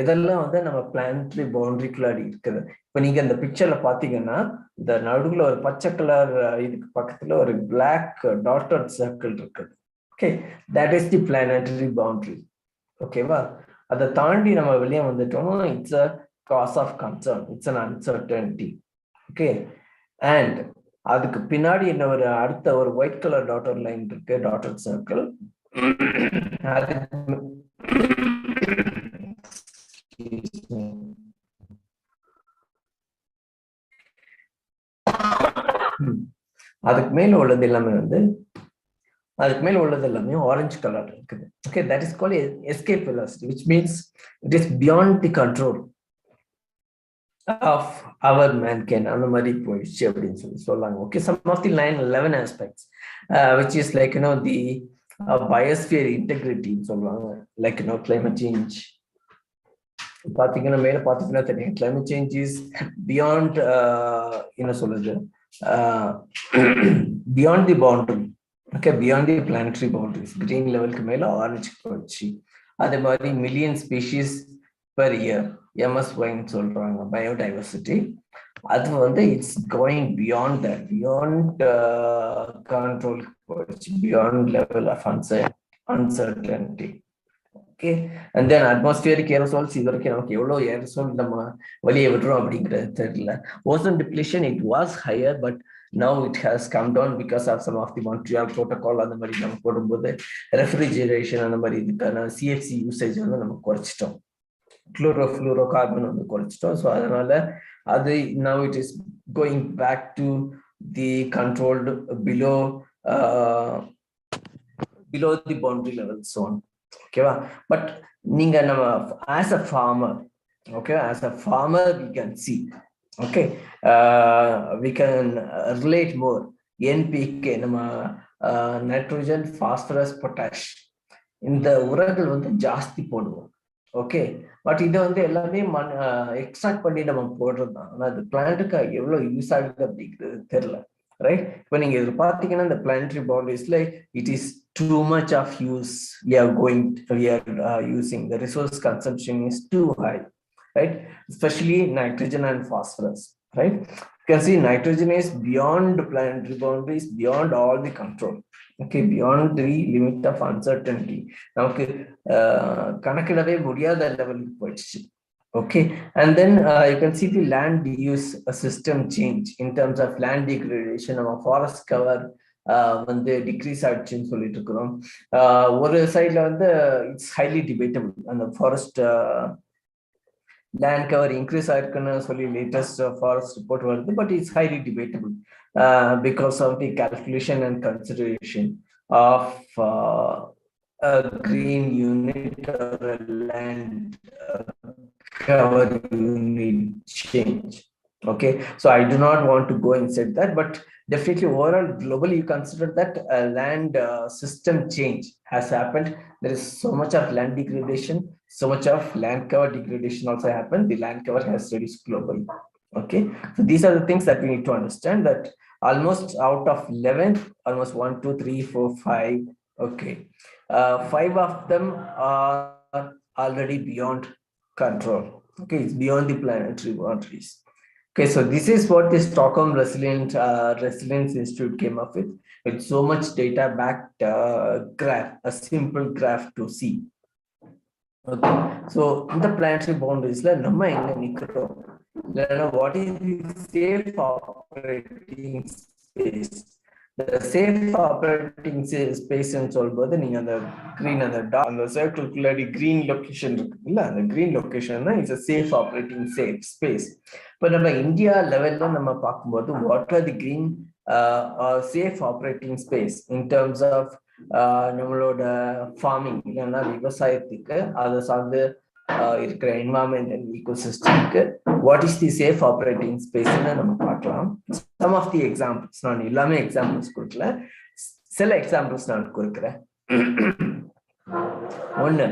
எதெல்லாம் நம்ம planetary பவுண்டரிக்குள்ளாடி இருக்குது. இப்ப நீங்க இந்த பிக்சர்ல பாத்தீங்கன்னா இந்த நடுவுல ஒரு பச்சை கலர் இதுக்கு பக்கத்துல ஒரு பிளாக் டாட்டட் சர்க்கிள் இருக்குது. Okay, that is the planetary boundary. Okay, அதை தாண்டி நம்ம வெளியே வந்துட்டோம், it's a cause of concern, it's an uncertainty. Okay, and அதுக்கு பின்னாடி என்ன ஒரு அடுத்த ஒரு ஒயிட் கலர் டாட்டட் லைன் இருக்கு, டாட்டட் சர்க்கிள். அதுக்கு மேல உள்ளது எல்லாமே ஆரஞ்சு கலர் இருக்குது. Okay, that is called escape velocity, which means it is beyond the control of our mankind. அந்த மாதிரி போயிடுச்சு அப்படின்னு சொல்லலாம். Okay, some of the 11 aspects which is like the biosphere integrity சொல்லுவாங்க, like climate change. பாத்தீங்கன்னா மேல பாத்தீங்கன்னா தெரியும், climate change is beyond சொல்லுது beyond the boundary. Okay, beyond the planetary boundaries. Green level க்கு மேல ஆரஞ்சு போச்சு. அதே மாதிரி மில்லியன் ஸ்பீஷீஸ் பெர் இயர், MSYன்னு சொல்றாங்க, பயோடைவர்சிட்டி. அது it's going beyond that, beyond control போச்சு, beyond level of uncertainty. Okay, and then atmospheric aerosols, இது வரைக்கும் நமக்கு எவ்வளவு ஏரோசோல் நம்ம வெளியே விடுறோம் அப்படிங்கிறது தெரியல. Ozone depletion, it was higher, but now it has come down because of some of the Montreal protocol. அந்த மாதிரி நம்ம போடும்போது ரெஃப்ரிஜரேஷன் அந்த மாதிரி இதுக்கான CFC யூசேஜ் நம்ம குறைச்சிட்டோம், குளோரோஃப்ளூரோகார்பன் குறைச்சிட்டோம். ஸோ அதனால அது now it is going back to the controlled below the boundary level zone. Okay, but நீங்க நம்ம as a farmer, okay, as a farmer we can see, okay, we can relate more. NPK நம்ம nitrogen, phosphorus, potash இந்த உரங்கள் ஜாஸ்தி போடுவோம். Okay, but இதை எல்லாமே extract பண்ணி நம்ம போடுறது தான். ஆனால் அது பிளான்ட்டுக்கு எவ்வளவு யூஸ் ஆகுது அப்படிங்கிறது தெரியல, ரைட்? இப்போ நீங்க இதில் பார்த்தீங்கன்னா இந்த planetary பவுண்டரிஸ்ல it is too much of use. We are using the resource consumption is too high, right? Especially nitrogen and phosphorus, right? You can see nitrogen is beyond the planetary boundaries, beyond all the control. Okay, beyond the limit of uncertainty. நமக்கு கணக்கிடவே முடியாத லெவலுக்கு போயிடுச்சு. Okay, and then you can see the land use system change in terms of land degradation. Our forest cover decrease ஆயிடுச்சுன்னு சொல்லிட்டு இருக்கிறோம். ஒரு சைட்ல it's highly debatable, அந்த ஃபாரஸ்ட் land cover increase ஆயிருக்குன்னு சொல்லி latest forest report வருது, but it's highly debatable because of the calculation and consideration of a green unit or a land cover unit change. Okay, so I do not want to go inside that, but definitely overall globally you consider that land system change has happened. There is so much of land degradation, so much of land cover degradation also happened. The land cover has reduced globally. Okay, so these are the things that we need to understand, that almost out of 11, almost 1 2 3 4 5, okay, 5 of them are already beyond control. Okay, it's beyond the planetary boundaries. Okay, so this is what the Stockholm Resilience Institute came up with so much data-backed graph, a simple graph to see. Okay, so in the planetary boundaries, நம்ம எங்க நிக்கிறோம் what is the safe operating space? The safe operating space ன்னு சொல்லும்போது நீங்க அந்த green அந்த சர்க்கிள்குள்ளாடி green location இருக்கு இல்ல, அந்த green location தான் is a safe operating space. இப்போ நம்ம இந்தியா லெவல்ல நம்ம பார்க்கும்போது what are the green safe operating space in terms of நம்மளோட farming இல்லைன்னா விவசாயத்துக்கு அதை சார்ந்து இருக்கிற environment and ecosystem what is the safe operating space ன்னு நம்ம பார்க்கலாம். Some of the examples, நான் எல்லாமே examples கொடுக்கல, சில examples நான் கொடுக்கிறேன். ஒன்று,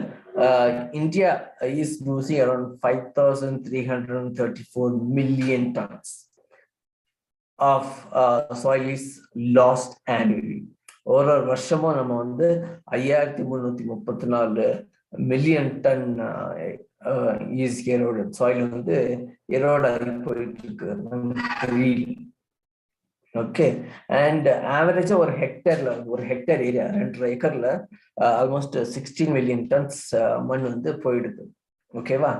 India is losing around 5,334 million tons of soil is lost annually. ஒரு வருஷமும் நம்ம வந்து 5,334 million ton is eroded. Soil வந்து erode ஆகி போயிட்டு இருக்கு. ஓகே, அண்ட் ஆவரேஜா ஒரு ஹெக்டேர் ஏரியா 2 ஏக்கர்ல ஆல்மோஸ்ட் 16 மில்லியன் டன்ஸ் மண் வந்து போயிடுது. ஓகேவா,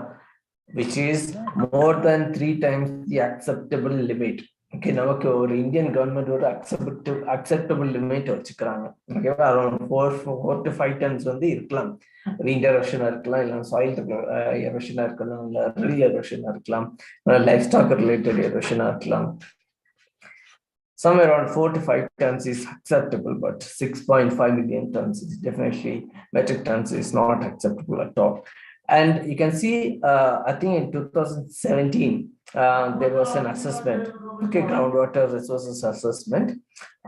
which is more than 3 times the acceptable limit. Okay, நமக்கு ஒரு இந்தியன் கவர்மெண்ட் ஒரு அக்செப்டபிள் லிமிட் வச்சுக்கிறாங்க. ஓகேவா, அரௌண்ட் 4 to 5 tons வந்து இருக்கலாம். ரீண்ட் எரோஷனா இருக்கலாம், இல்லை சாயில் எரோஷனா இருக்கலாம், இல்லை ரில் எரோஷனா இருக்கலாம், லைஃப் ஸ்டாக் ரிலேட்டட் எரோஷனா இருக்கலாம். Somewhere around 4 to 5 tons is acceptable, but 6.5 million tons is definitely, metric tons is not acceptable at all. And you can see, I think in 2017, there was an assessment, okay, groundwater resources assessment.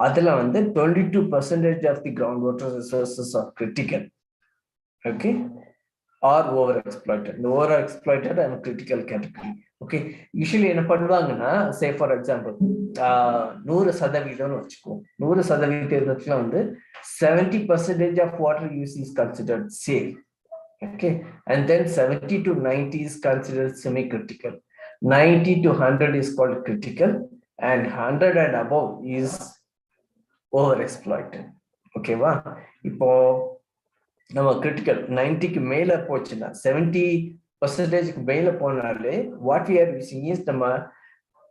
Adala வந்து 22% of the groundwater resources are critical, okay, or overexploited. The overexploited and critical category. Okay, usually என்ன பண்ணுவாங்கன்னா, say for example 100% வச்சுக்கோ, 100% வந்து 70% of water use is considered safe. Okay, and then 70 to 90 is considered semi-critical, 90 to 100 is called critical, and 100 and above is overexploited. Okay வா, இப்போ நம்ம critical 90க்கு மேல போச்சுன்னா, 70% மேல போனாலே what we are using is நம்ம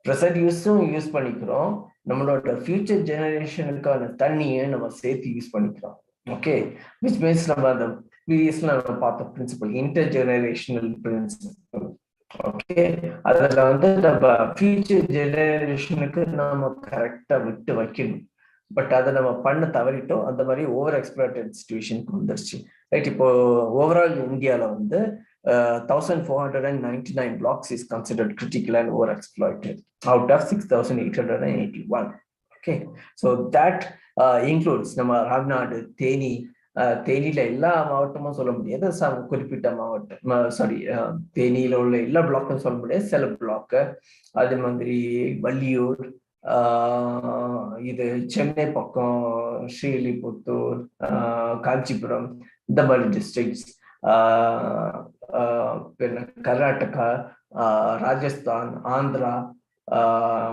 present யூஸும் யூஸ் பண்ணிக்கிறோம், நம்மளோட ஃபியூச்சர் ஜெனரேஷனுக்கான தண்ணியை நம்ம சேர்த்து யூஸ் பண்ணிக்கிறோம். ஓகே, which means நம்ம அந்த ப்ரீவியஸ்ல நம்ம பார்த்த principle, intergenerational principle. Okay, அதுல வந்து நம்ம ஃபியூச்சர் ஜெனரேஷனுக்கு நம்ம கரெக்டா விட்டு வைக்கணும். பட் அதை நம்ம பண்ண தவறிட்டோம், அந்த மாதிரி ஓவர் எக்ஸ்ப்ளாய்டட் சிச்சுவேஷனுக்கு வந்துருச்சு. ரைட், இப்போ ஓவரால் இந்தியாவில் வந்து 1,499 blocks is considered critical and overexploited out of 6,881. Okay, so that includes நம்ம ராம்நாடு, தேனி, தேனியில எல்லா மாவட்டமும் சொல்ல முடியாது, குறிப்பிட்ட மாவட்டம், சாரி, தேனியில உள்ள எல்லா பிளாக்கும் சொல்ல முடியாது, சில பிளாக்கு. அதே மாதிரி வள்ளியூர், இது சென்னை பக்கம், ஸ்ரீவில்லிபுத்தூர், காஞ்சிபுரம், இந்த மாதிரி டிஸ்ட்ரிக்ட்ஸ், கர்நாடகா, ராஜஸ்தான், ஆந்திரா,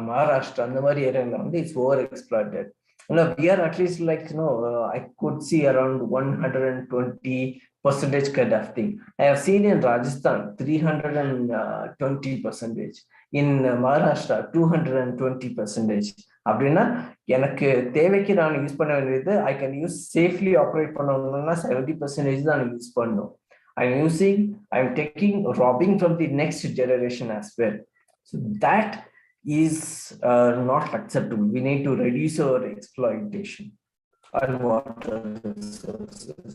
மகாராஷ்டிரா, அந்த மாதிரி ஏரியாவில் வந்து it's over exploited. We are at least like, I could see around 120% kind of thing. I have seen in Rajasthan 320%, in Maharashtra 220%. அப்படின்னா எனக்கு தேவைக்கு நான் யூஸ் பண்ண வேண்டியது, I can use safely operate பண்ணணும்னா 70% தான் யூஸ் பண்ணணும். I'm taking robbing from the next generation as well. So that is not acceptable. We need to reduce our exploitation on water resources.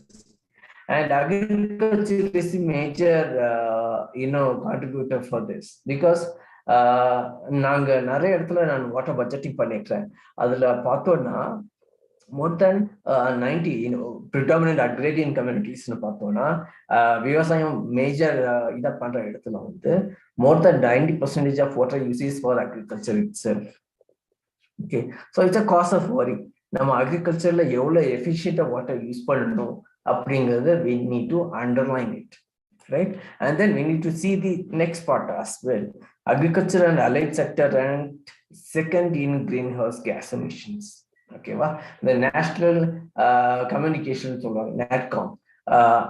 And agriculture is a major contributor for this, because நாங்க நிறைய இடத்துல நான் water budgeting பண்ணிக்கிறேன். அதுல பார்த்தோம்னா more than 90 predominant agrarian communities பார்த்தோம்னா, விவசாயம் major இதை பண்ற இடத்துல வந்து more than 90% of water uses for agriculture itself. Okay, so it's a cause of worry. நம்ம அக்ரிகல்ச்சர்ல எவ்வளவு எஃபிஷியண்டா வாட்டர் யூஸ் பண்ணணும் அப்படிங்கறது we need to underline it, right? And then we need to see the next part as well. Agriculture and allied sector ranked second in greenhouse gas emissions. Okay வா, இந்த national communication சொல்லுவாங்க, NATCOM,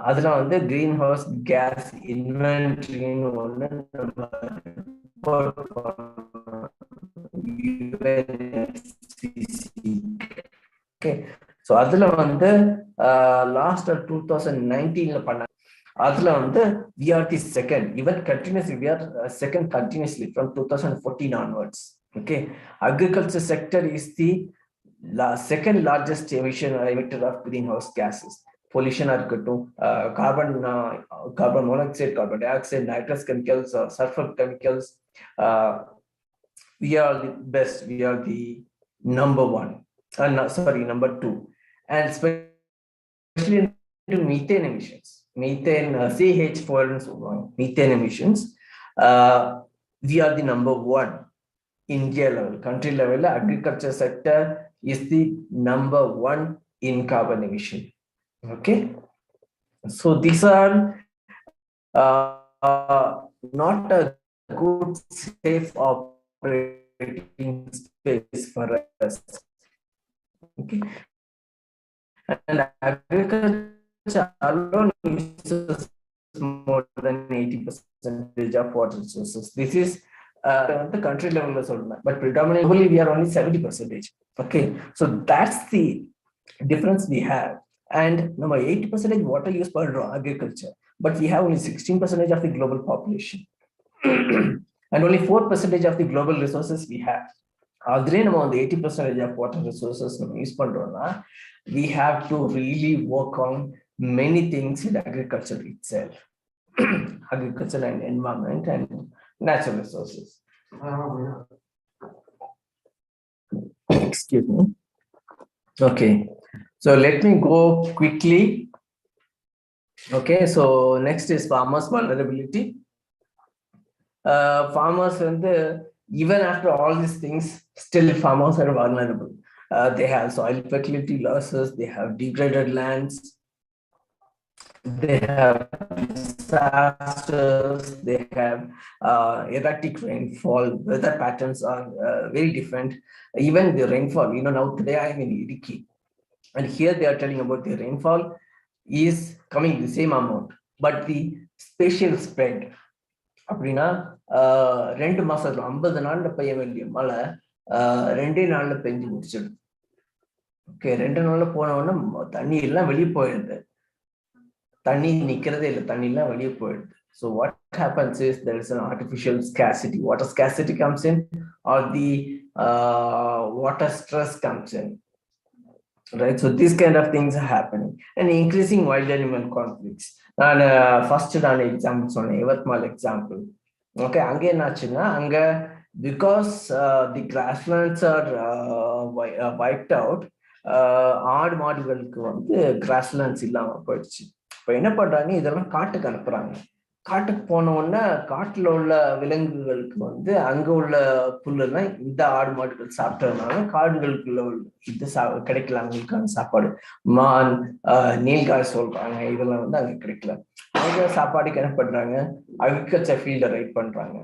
அதுல வந்து green house case இன்வென்ட்ரின்னு ஒண்ணு நம்ம report UNFCCC. Okay, so அதுல வந்து last 2019 பண்ண அதுல வந்து we are the second, even continuously we are second continuously from 2014 onwards. Okay, agriculture sector is the second largest emitter of greenhouse gases. Pollution இருக்கட்டும், carbon monoxide, carbon dioxide, nitrous chemicals, sulfur chemicals, we are the best, we are the number one, number two. And especially into methane emissions, methane, CH4 and so on, methane emissions, we are the number one. India level, country level, agriculture sector is the number one in carbon emission. Okay, so these are not a good safe operating space for us. Okay, and agriculture alone uses more than 80% of water resources. This is the country level, but predominantly we are only 70%. Okay, so that's the difference we have. And number 80% water used for agriculture, but we have only 16% of the global population and only 4% of the global resources we have. Although on the 80% of water resources use we have to really work on many things in agriculture itself. Agriculture and environment and natural resources. Excuse me. Okay, so let me go quickly. Okay, so next is farmers' vulnerability. Farmers, even after all these things, still farmers are vulnerable. They have soil fertility losses, they have degraded lands, they have disasters, they have erratic rainfall, weather patterns are very different. Even the rainfall, now today I am in Idiki, and here they are telling about the rainfall is coming the same amount, but the spatial spread. அப்படின்னா 2 மாசத்துல 50 நாள்ல பெய்ய வேண்டிய மழை 2 நாள்ல பெஞ்சு முடிச்சிடும். Okay, 2 நாள்ல போன உடனே தண்ணி எல்லாம் வெளியே போயிடுது, தண்ணி நிக்கிறதே இல்லை, தண்ணி எல்லாம் வெளியே போயிடுது. So what happens is there is an artificial scarcity. Water scarcity comes in, or the water stress comes in. Right, so these kind of things are happening, and increasing wild animal conflicts. And first example சொன்னேன், Yavatmal example. Okay, அங்க என்னாச்சுன்னா, அங்க because the grasslands are wiped out, ஆடு மாடுகளுக்கு grasslands இல்லாம போயிடுச்சு. இப்ப என்ன பண்றாங்க, இதெல்லாம் காட்டுக்கு அனுப்புறாங்க. காட்டுக்கு போன உடனே காட்டுல உள்ள விலங்குகளுக்கு அங்க உள்ள புல்லுதான் இந்த ஆடு மாடுகள் சாப்பிட்டதுனால காடுகளுக்குள்ள இது கிடைக்கல, அவங்களுக்கான சாப்பாடு. மான், நீல்காய் சொல்றாங்க, இதெல்லாம் அங்க கிடைக்கல. அவங்க சாப்பாடுக்கு என்ன பண்றாங்க, அக்ரிகல்ச்சர் ஃபீல்ட ரைட் பண்றாங்க.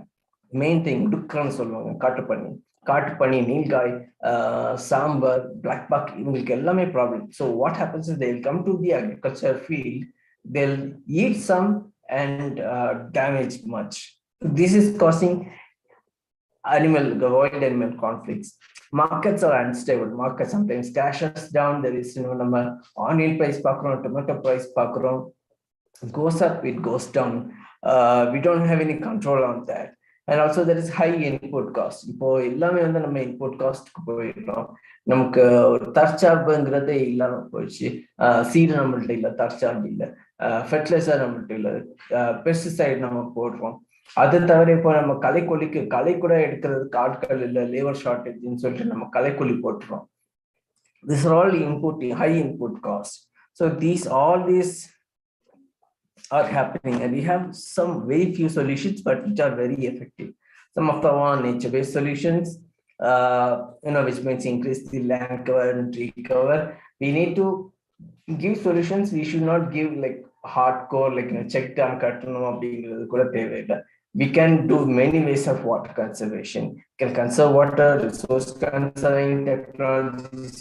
மெயின் திங் டுக்கர்னு சொல்லுவாங்க, காட்டுப்பனி, நீல்காய், சாம்பர், பிளாக் பக், இவங்களுக்கு எல்லாமே problem. So what happens is they will come to the agriculture field, they'll eat some and damage much. This is causing wild animal conflicts. Markets are unstable. Market sometimes crashes down. There is நம்ம onion price பார்க்கிறோம், tomato price பார்க்கிறோம், goes up, it goes down. We don't have any control on that. And also there is high input cost. இப்போ எல்லாமே நம்ம input cost போயிடுறோம். நமக்கு தற்சார்புங்கிறதே இல்லாம போயிடுச்சு. சீடு நம்மள்ட்ட இல்லை, தற்சார்பு இல்லை, ஃபெர்டிலைசர் நம்மள்ட்ட இல்லை, பெஸ்டிசைட் நம்ம போடுறோம். அதை தவிர இப்போ நம்ம களை கூட எடுக்கிறதுக்கு ஆட்கள் இல்லை, லேபர் ஷார்டேஜ்னு சொல்லிட்டு நம்ம களைக்கொல்லி போட்டுறோம். These are all high input costs. So all these are happening, and we have some very few solutions, but which are very effective. Some of the nature-based solutions, which means increase the land cover and tree cover. We need to give solutions. We should not give like hardcore, like check down கட்டணும் அப்படிங்கிறது கூட தேவையில்லை. we can do many ways of water conservation. You can conserve water, resource conserving technologies,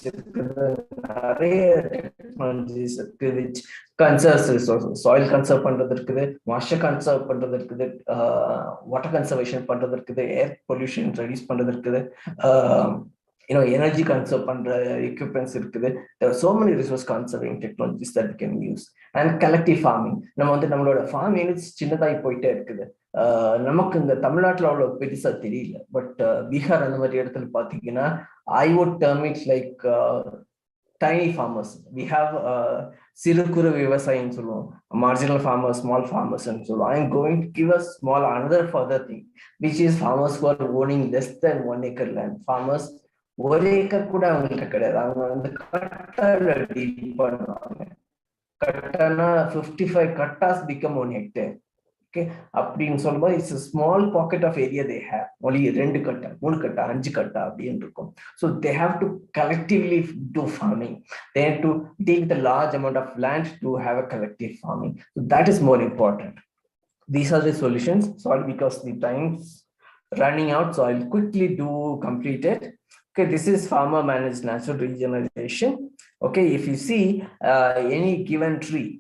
technologies which conserves resources. Soil conserve பண்றது, moisture conserve பண்றது, water conservation பண்றது, air pollution reduce பண்றது, energy conserve பண்ற equipments இருக்குது. There are so many resource conserving technologies that we can use. And collective farming. நம்ம வந்து நம்மளோட farm units சின்னதாகி போயிட்டே இருக்குது. நமக்கு இந்த தமிழ்நாட்டில் அவ்வளோ பெருசா தெரியல. பட் பீகார் அந்த மாதிரி இடத்துல பார்த்தீங்கன்னா I would term it like tiny farmers. We have சிறு குறு விவசாயின்னு சொல்லுவோம், marginal farmers, small farmers and so on. I am going to give a small another further thing, which is farmers who are owning less than 1 acre land. Farmers 1 acre கூட அவங்கள்ட்ட கிடையாது. அவங்க வந்து கட்டால deal பண்ணுவாங்க. கட்டானா 55 கட்டாஸ் become 1 hectare. Okay, அப்படின்னு சொல்லும்போது it's a small pocket of area they have. Only 2 கட்டா 3 கட்டா 5 கட்டா அப்படின்னு இருக்கும். So they have to collectively do farming. They have to deal with a large amount of land to have a collective farming. So that is more important. These are the solutions. Sorry, because the time's running out, so I'll quickly complete it. Okay, this is farmer managed natural regeneration. Okay, if you see any given tree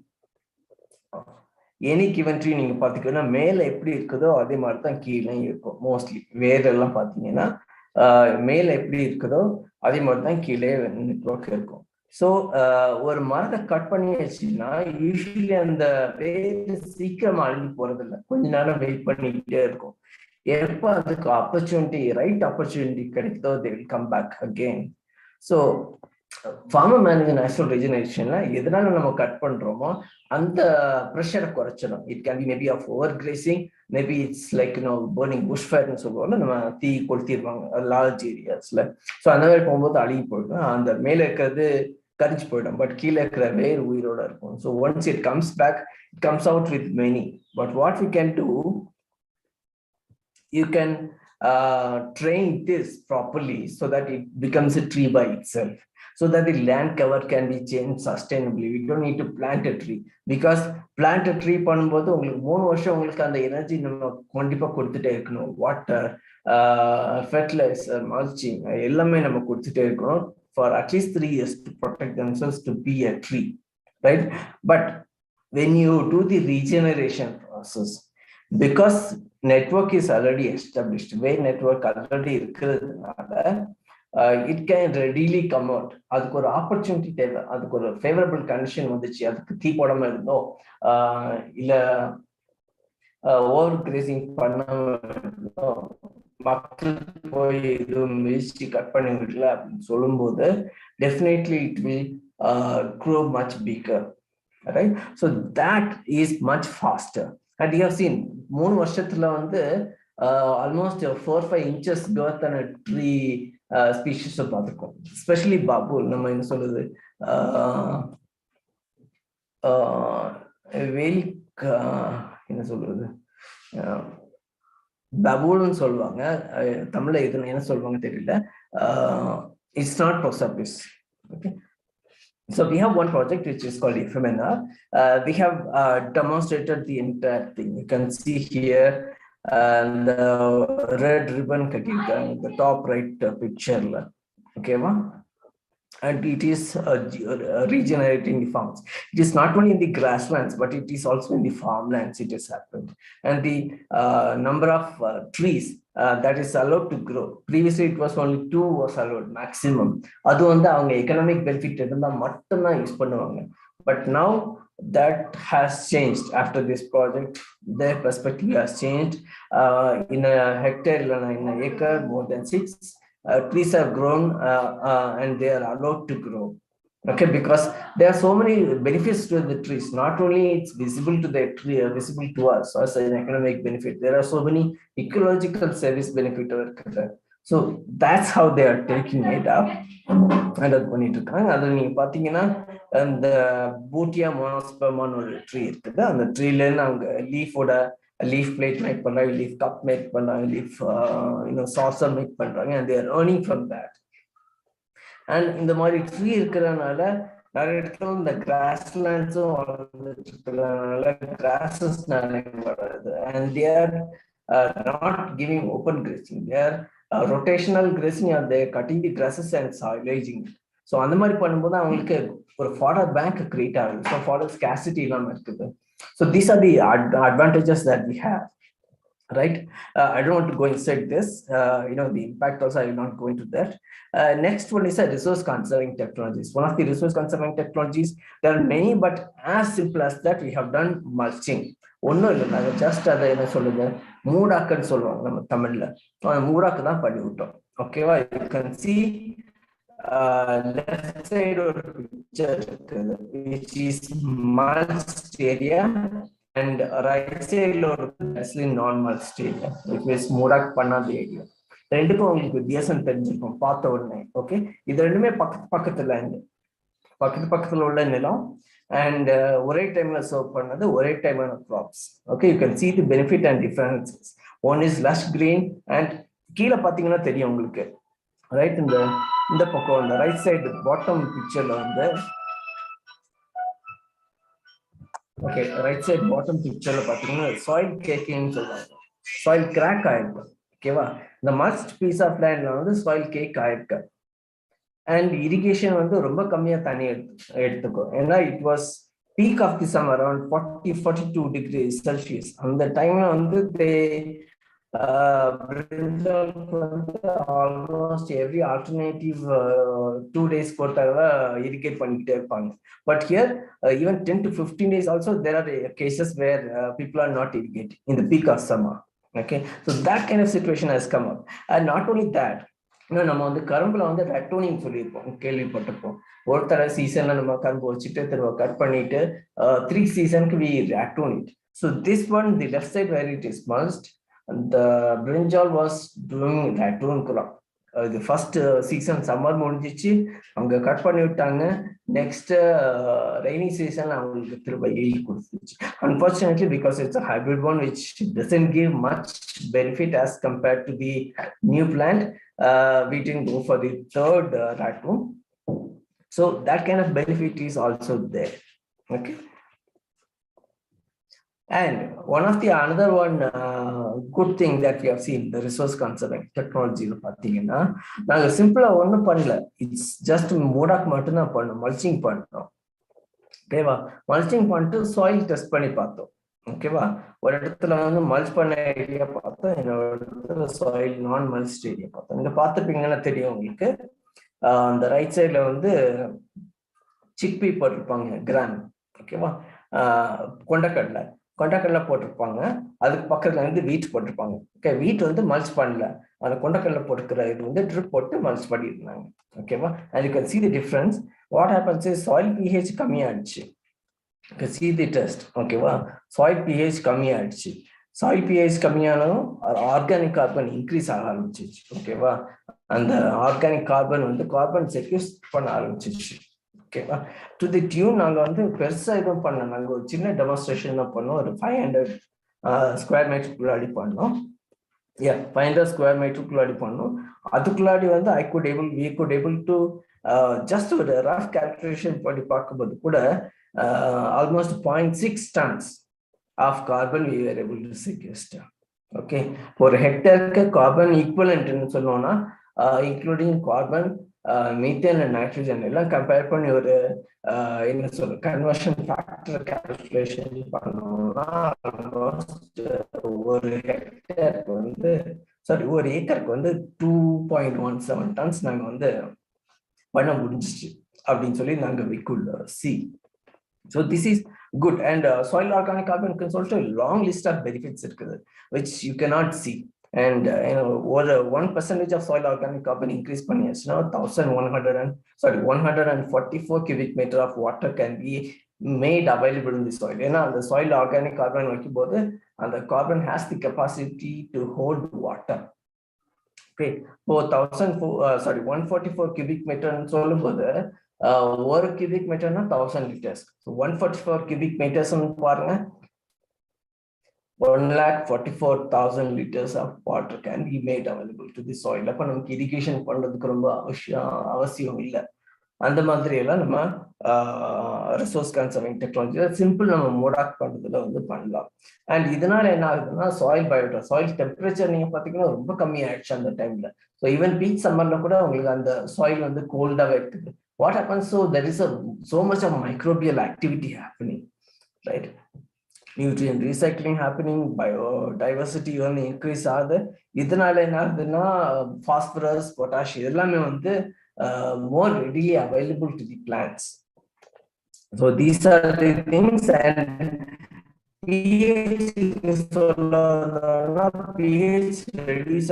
நீங்க பாத்தீங்கன்னா மேல எப்படி இருக்குதோ அதே மாதிரிதான் கீழே இருக்கும். Mostly வேரெல்லாம் பாத்தீங்கன்னா மேல எப்படி இருக்குதோ அதே மாதிரிதான் கீழே நெட்வொர்க் இருக்கும். ஸோ ஒரு மரத்தை கட் பண்ணி வச்சுன்னா யூஸ்வலி அந்த வேர் சீக்கிரம் அழிஞ்சு போறது இல்லை, கொஞ்ச நேரம் வெயிட் பண்ணிக்கிட்டே இருக்கும். எப்போ அதுக்கு ரைட் ஆப்பர்ச்சுனிட்டி கிடைக்குதோ they will come back again. So farmer manage natural ரெஜெனரேஷன்ல எதனால நம்ம கட் பண்றோமோ அந்த ப்ரெஷரை குறைச்சிடும். It can be maybe of over grazing, maybe it's like burning bush ஃபயர்னு சொல்லுவோம்ல, நம்ம தீ கொளுத்திடுவாங்க லார்ஜ் ஏரியாஸ்ல. ஸோ அந்த மாதிரி போகும்போது அழுகி போயிடும், அந்த மேல இருக்கிறது கரிஞ்சு போயிடும், பட் கீழே இருக்கிற வேர் உயிரோட இருக்கும். So once it comes back, it comes out with many. But what we can do, you can train this properly so that it becomes a tree by itself, so that the land cover can be changed sustainably. We don't need to plant a tree, because plant a tree பண்ணும்போது உங்களுக்கு 3 வருஷம் உங்களுக்கு அந்த energy நம்ம கண்டிப்பா கொடுத்துட்டே இருக்கணும். Water, fertiliser, mulching எல்லாமே நம்ம கொடுத்துட்டே இருக்கணும் for at least 3 years to protect themselves to be a tree, right? But when you do the regeneration process, because network is already established, where network already இருக்கிறதுனால it can readily come out. அதுக்கு ஒரு opportunity தேவை, அதுக்கு ஒரு favourable condition வந்துச்சு, அதுக்கு தீ போடாம இருந்தோம் இல்ல ஓவர் கிரேசிங் பண்ணாம இருந்தோம், மக்கள் போய் எதுவும் மிதிச்சு கட் பண்ணி விடல அப்படின்னு சொல்லும்போது definitely it will grow much bigger, right? So that is much faster. And you have seen 3 வருஷத்துல வந்து ஆல்மோஸ்ட் 4-5 inches girth ஆன ட்ரீ ஸ்பீஷஸ் பார்த்துருக்கோம். எஸ்பெஷலி பாபுல், நம்ம என்ன சொல்றது, என்ன சொல்றது, பபூல்னு சொல்லுவாங்க தமிழ்ல, இது என்ன சொல்லுவாங்க தெரியல. It's not prosopis. Okay, so we have one project which is called FMNR. We have demonstrated the entire thing. You can see here the red ribbon the top right picture. Okay, and it is regenerating the farms. It is not only in the grasslands, but it is also in the farmlands it has happened. And the number of trees that is allowed to grow, previously it was only 2 was allowed maximum. அது வந்து அவங்க economic benefit இருந்தா மட்டும் தான் use பண்ணுவாங்க. But now that has changed after this project. Their perspective has changed. In a hectare, in an acre, more than 6 trees have grown and they are allowed to grow. Okay, because there are so many benefits to the trees. Not only it's visible to the tree, visible to us as an economic benefit, there are so many ecological service benefit. So that's how they are taking it up. And அது பண்ணிட்டு இருக்காங்க. அது நீங்க பாத்தீங்கன்னா அந்த பூட்டியா மோனோஸ்பெர்மான்னு ஒரு tree இருக்குது. அந்த ட்ரீல இருந்து அவங்க லீஃப் பிளேட் மேக் பண்றாங்க, லீஃப் கப் மேக் பண்றாங்க, லீஃப் சாசர் மேக் பண்றாங்க, and they are earning from that. And இந்த மாதிரி ட்ரீ இருக்கிறதுனால நிறைய இடத்துல இந்த கிராஸ்லேண்ட்ஸும் வளர்ந்துட்டு இருக்கிறதுனால கிராஸஸ் நிறைய வளருது. And they are not giving open grazing. They are rotational grazing, or they are cutting the grasses and silaging. So அந்த மாதிரி பண்ணும்போது அவங்களுக்கு ஒரு ஃபாடர் பேங்க் கிரியேட் ஆகுது. ஸோ ஃபாடர் ஸ்கேசிட்டி இல்லாமல் இருக்குது. So these are the advantages that we have. Right, I don't want to go inside this. The impact also I will not go into that. Next one is a resource conserving technologies. One of the resource conserving technologies, there are many, but as simple as that, we have done mulching. ஒன்றும் இல்லை, நாங்கள் just அதை என்ன சொல்லுங்க, மூடாக்குன்னு சொல்லுவாங்க நம்ம தமிழ்ல. அந்த மூடாக்கு தான் பண்ணி விட்டோம். ஓகேவா? You can see left side ஒரு picture இருக்குது, which is mulched area, and right side ஒரு non-mulched area, which is மூடாக்கு பண்ணாத ஏரியா. ரெண்டுக்கும் உங்களுக்கு வித்தியாசம் தெரிஞ்சிருக்கும் பார்த்த உடனே. ஓகே, இது ரெண்டுமே பக்கத்துல உள்ள நிலம், அண்ட் ஒரே டைம்ல சர்வ் பண்ணது, ஒரே டைமான crops. Okay, you can see the benefit and differences. One is lush green, and கீழே பார்த்தீங்கன்னா தெரியும் உங்களுக்கு, ரைட், இந்த பக்கம் இந்த ரைட் சைடு பாட்டம் பிக்சர்ல வந்து, ஓகே, ரைட் சைடு பாட்டம் பிக்சர்ல பாத்தீங்கன்னா சாயில் கேக்கிங்னு சொல்றாங்க. சாயில் கிராக் ஆயிருக்கு. ஓகேவா? இந்த மஸ்ட் பீஸ் ஆஃப் லேண்ட்ல வந்து சாயில் கேக் ஆயிருக்கு. அண்ட் இரிகேஷன் வந்து ரொம்ப கம்மியா தண்ணி எடுத்துக்கும். ஏன்னா it was peak of the summer around 42 degrees Celsius. அந்த டைம்ல வந்து ஆல்மோஸ்ட் எவ்ரி ஆல்டர்னேட்டிவ் 2 days ஒரு தடவை இரிகேட் பண்ணிக்கிட்டே இருப்பாங்க. But here even 10 to 15 days also there are cases where people are not irrigating in the peak of summer. Okay, so that kind of situation has come up. And not only that, நம்ம வந்து கரும்புல வந்து ரட்டோனிங் சொல்லியிருப்போம், கேள்விப்பட்டிருப்போம். ஒரு தடவை சீசன்ல நம்ம கரும்பு வச்சுட்டு திரும்ப கட் பண்ணிட்டு 3 seasons we ratone it. So this one, the left side where it is mulched, the brinjal was doing ratone crop. The first season summer முடிஞ்சிச்சு, அவங்க கட் பண்ணி விட்டாங்க. நெக்ஸ்ட் ரெய்னி சீசன் அவங்களுக்கு திரும்ப yield கொடுத்துச்சு. Unfortunately, because it's a hybrid one which doesn't give much benefit as compared to the new plant, we didn't go for the third ratone. So that kind of benefit is also there. Okay, and one of the another one good thing that we have seen, the resource conserving technology பாத்தீங்கன்னா, நாங்க சிம்பிளா ஒண்ணும் பண்ணல, it's just மூடாக்கு மட்டும் தான் பண்ணோம், mulching பண்ணோம். ஓகேவா? மல்ச்சிங் பண்ணிட்டு சாயில் டெஸ்ட் பண்ணி பார்த்தோம். ஓகேவா? ஒரு இடத்துல வந்து மல்ச் பண்ண ஏரியா பார்த்தோம், இன்னொரு இடத்துல சாயில் நான் மல்ச்ட் ஏரியா பார்த்தோம். இங்க பார்த்துப்பீங்கன்னா தெரியும் உங்களுக்கு, அந்த ரைட் சைட்ல வந்து சிக்பி போட்டிருப்பாங்க, கிராம். ஓகேவா? கொண்டக்கடலை போட்டிருப்பாங்க, அதுக்கு பக்கத்துல வந்து வீட் போட்டிருப்பாங்க. ஓகே, வீட் வந்து மல்ச் பண்ணல, அந்த கொண்டக்கடலை போட்டுக்கிற இது வந்து ட்ரிப் போட்டு மல்ச் பண்ணிருந்தாங்க. ஓகேவா? and you can see the difference. What happens is soil pH கம்மியாயிடுச்சு. you can see the test. ஓகேவா? soil pH கம்மியாயிடுச்சு. soil pH கம்மியானாலும் ஆர்கானிக் கார்பன் இன்க்ரீஸ் ஆக ஆரம்பிச்சிச்சு. ஓகேவா? அந்த ஆர்கானிக் கார்பன் வந்து கார்பன் செக்யூஸ் பண்ண ஆரம்பிச்சிச்சு. ஓகேவா? டு தி டியூன் நாங்க வந்து பெருசா எதுவும் பண்ணோம், நாங்க ஒரு சின்ன டெமான்ஸ்ட்ரேஷன் தான் பண்ணோம். ஒரு 500 ஸ்கொயர் மீட்டருக்குள்ளாடி பண்ணோம். 500 ஸ்கொயர் மீட்டருக்குள்ளாடி பண்ணோம். அதுக்குள்ளாடி வந்து we could able to just ஒரு ரஃப் கால்குலேஷன் பண்ணி பார்க்கும்போது கூட almost 0.6 tons of carbon we were able to sequester. Okay, ஒரு ஹெக்டருக்கு கார்பன் ஈக்குவலன்ட்னு சொன்னோம்னா including carbon, methane and nitrogen எல்லாம் கம்பேர் பண்ணி ஒரு என்ன சொல்ற கன்வர்ஷன் ஃபேக்டர் கால்குலேஷன் பண்ணோம்னா ஒரு ஹெக்டருக்கு வந்து ஒரு ஏக்கருக்கு வந்து 2.17 tons நாங்க வந்து பண்ண முடிஞ்சிச்சு அப்படின்னு சொல்லி நாங்க we could see. So this is good, and soil organic carbon can also a long list of benefits இருக்குது which you cannot see. And over 1% of soil organic carbon increase பண்ணியாச்சுன்னா 144 cubic meter of water can be made available in the soil. ஏன்னா அந்த soil organic carbon வைக்கும்போது அந்த carbon has the capacity to hold water. Okay, இப்போ 144 cubic meter சொல்லும்போது ஒரு cubic meterனா 1000 liters. So 144 cubic meters பாருங்க, 1,44,000 liters of water can be made available to the soil. அப்ப நமக்கு irrigation பண்றதுக்கு ரொம்ப அவசியம் இல்லை. அந்த மாதிரி எல்லாம் நம்ம ரிசோர்ஸ் கன்சர்விங் டெக்னாலஜி சிம்பிள் நம்ம மோடாக் பண்றதுல வந்து பண்ணலாம். அண்ட் இதனால என்ன ஆகுதுன்னா சாயில் டெம்பரேச்சர் நீங்க பாத்தீங்கன்னா ரொம்ப கம்மி ஆயிடுச்சு அந்த டைம்ல. ஸோ ஈவன் பீக் சம்மர்ல கூட உங்களுக்கு அந்த சாயில் வந்து கோல்டாவே இருக்குது. What happens, so there is so much of microbial activity happening, right? Nutrient recycling happening, biodiversity வந்து இன்க்ரீஸ் ஆகுது. இதனால என்ன ஆகுதுன்னா பாஸ்பரஸ், பொட்டாஷ் இதெல்லாமே வந்து more readily available to the plants. So these are the things. And pH reduce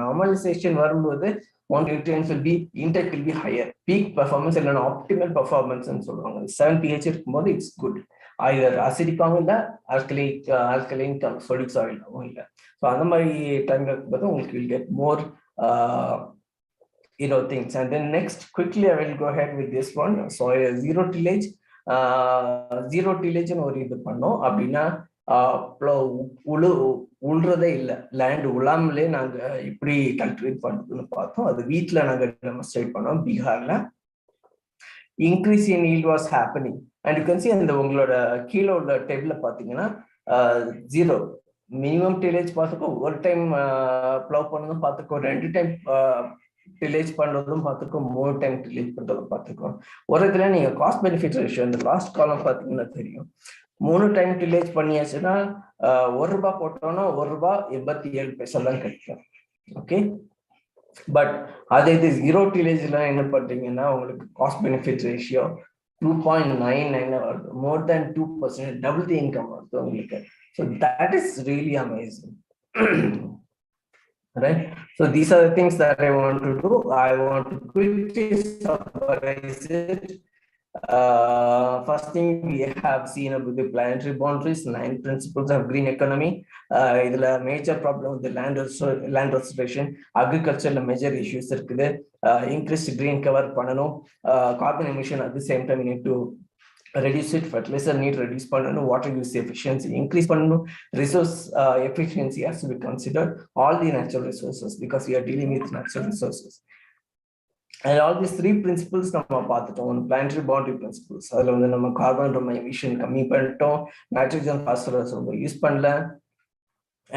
normalization வரும்போது one nutrients will be intake will be higher, peak performance and an optimal performance and சொல்லுவாங்க. 7 pH இருக்கும்போது it's good, either acidic இல்ல alkaline sodic soil இல்ல. So அந்த மாதிரி டைம்ல இருக்கும்போது உங்களுக்கு will get more things. And then next, quickly I will go ahead with this one. So zero tillage ஒரு இது பண்ணோம் அப்படின்னா உழுறதே இல்லை, லேண்ட் உழாமலே நாங்க இப்படி கல்டிவேட் பண்றதுன்னு பார்த்தோம். அது வீட்டுல நாங்க டெமான்ஸ்ட்ரேட் பண்ணோம் பீகார்ல. Increase in yield was happening. And you can see அந்த உங்களோட கீழே உள்ள டேபிள்ல பாத்தீங்கன்னா ஜீரோ மினிமம் டிலேஜ் பார்த்துக்கோ, ஒரு டைம் ப்ளவ் பண்ணதும் பார்த்துக்கோ, 2 டைம் டிலேஜ் பண்றதும் பார்த்துக்கோ, 3 டைம் டிலேஜ் பண்றதும் பார்த்துக்கோ. ஒரு இதுல நீங்க காஸ்ட் பெனிஃபிட் ரேஷியோ இந்த லாஸ்ட் காலம் பாத்தீங்கன்னா தெரியும். 3 டைம் டிலேஜ் பண்ணியாச்சுன்னா ₹1 போட்டோம்னா ₹1.87 தான் கிடைக்கும். ஓகே, பட் அதே இது ஜீரோ டிலேஜ்ல என்ன பண்றீங்கன்னா உங்களுக்கு காஸ்ட் பெனிஃபிட் ரேஷியோ 2.99 வருது, more than 2%, double the income வருது உங்களுக்கு. So that is really amazing. Right? So these are the things that I want to do. I want to quickly summarize it. First thing we have seen about the planetary boundaries, 9 principles of green economy. Idhula major problem with the land restoration, agriculture major issues irukkudu. Increased green cover pananum, carbon emission at the same time we need to reduce it, fertilizer need reduce pananum, water use efficiency increase pananum, resource efficiency has to be considered, all the natural resources, because we are dealing with natural resources. And all these 3 principles நம்ம பார்த்துட்டோம். planetary boundary principles, அதுல வந்து நம்ம carbon emission கம்மி பண்ணிட்டோம், nitrogen phosphorus ரொம்ப use பண்ணல,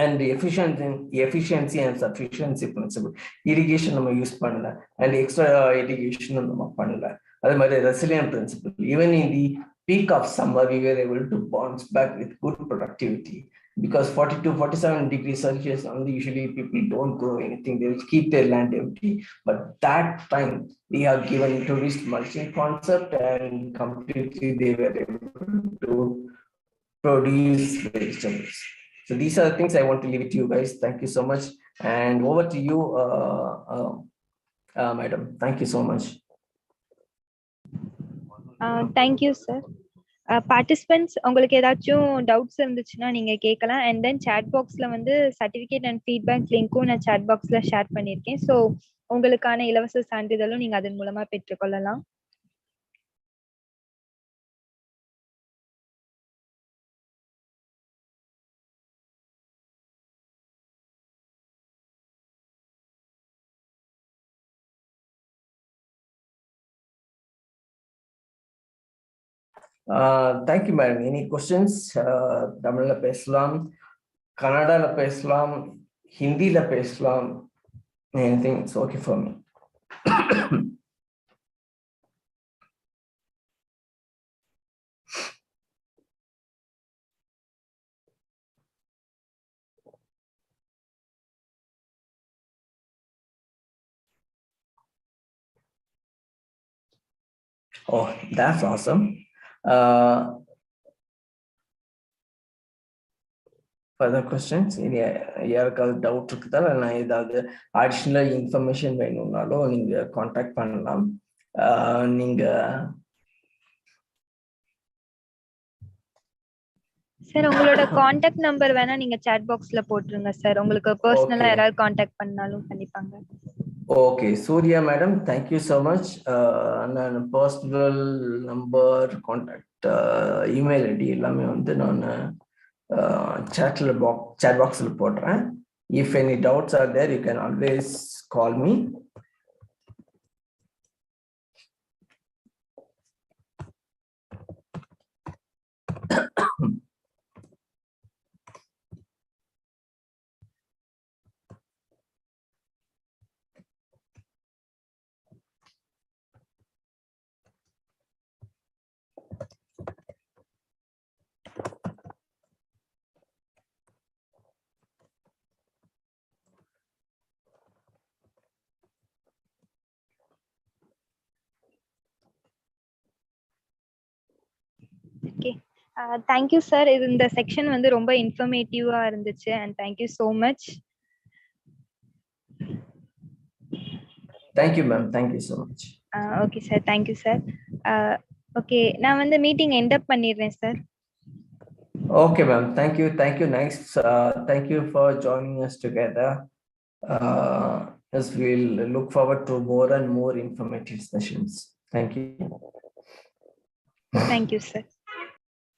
and the efficiency and sufficiency principle, irrigation நம்ம யூஸ் பண்ணல, and extra irrigation நம்ம பண்ணல. அதே மாதிரி resilient principle, even in the peak of summer we were able to bounce back with good productivity, because 42-47 degrees Celsius only usually people don't grow anything, they will keep their land empty. But that time we have given tourist mulching concept and completely they were able to produce vegetables. So these are the things I want to leave it to you guys. Thank you so much, and over to you, madam. Thank you so much. Thank you, sir. Participants, உங்களுக்கு ஏதாச்சும் doubts இருந்துச்சுன்னா நீங்க கேட்கலாம். And then chat பாக்ஸ்ல வந்து certificate and feedback லிங்க்கும் நான் chat பாக்ஸ்ல ஷேர் பண்ணியிருக்கேன். ஸோ உங்களுக்கான இலவச சான்றிதழும் நீங்க அதன் மூலமா பெற்றுக்கொள்ளலாம். Thank you, madam. Any questions? Tamil பேசலாம், கன்னடால பேசலாம், ஹிந்தில பேசலாம், anything, it's okay for me. Oh, that's awesome. Further questions? யாருக்காவது டவுட் இருக்குதா, நான் ஏதாவது அடிஷனல் இன்ஃபர்மேஷன் வேணும்னாலும் நீங்க கான்டாக்ட் பண்ணலாம். நீங்க சார் உங்களோட கான்டாக்ட் நம்பர் வேணா நீங்க சாட் பாக்ஸ்ல போட்டுருங்க சார். உங்களுக்கு பர்சனலா யாராவது கான்டாக்ட் பண்ணாலும் பண்ணிப்பாங்க. Okay, Surya madam, thank you so much. நான் personal number, contact, email ID எல்லாமே வந்து நான் chat boxல போடுறேன். If any doubts are there, you can always call me. Thank you sir. இந்த செக்ஷன் வந்து ரொம்ப இன்ஃபர்மேட்டிவா இருந்துச்சு and thank you so much. Thank you, ma'am. Thank you so much. Okay sir, thank you sir. Okay, நான் வந்து மீட்டிங் எண்ட் அப் பண்ணிடுறேன் sir. Okay, ma'am. Thank you. Thank you. Nice. Thank you for joining us together. As we'll look forward to more and more informative sessions. Thank you. Thank you, sir.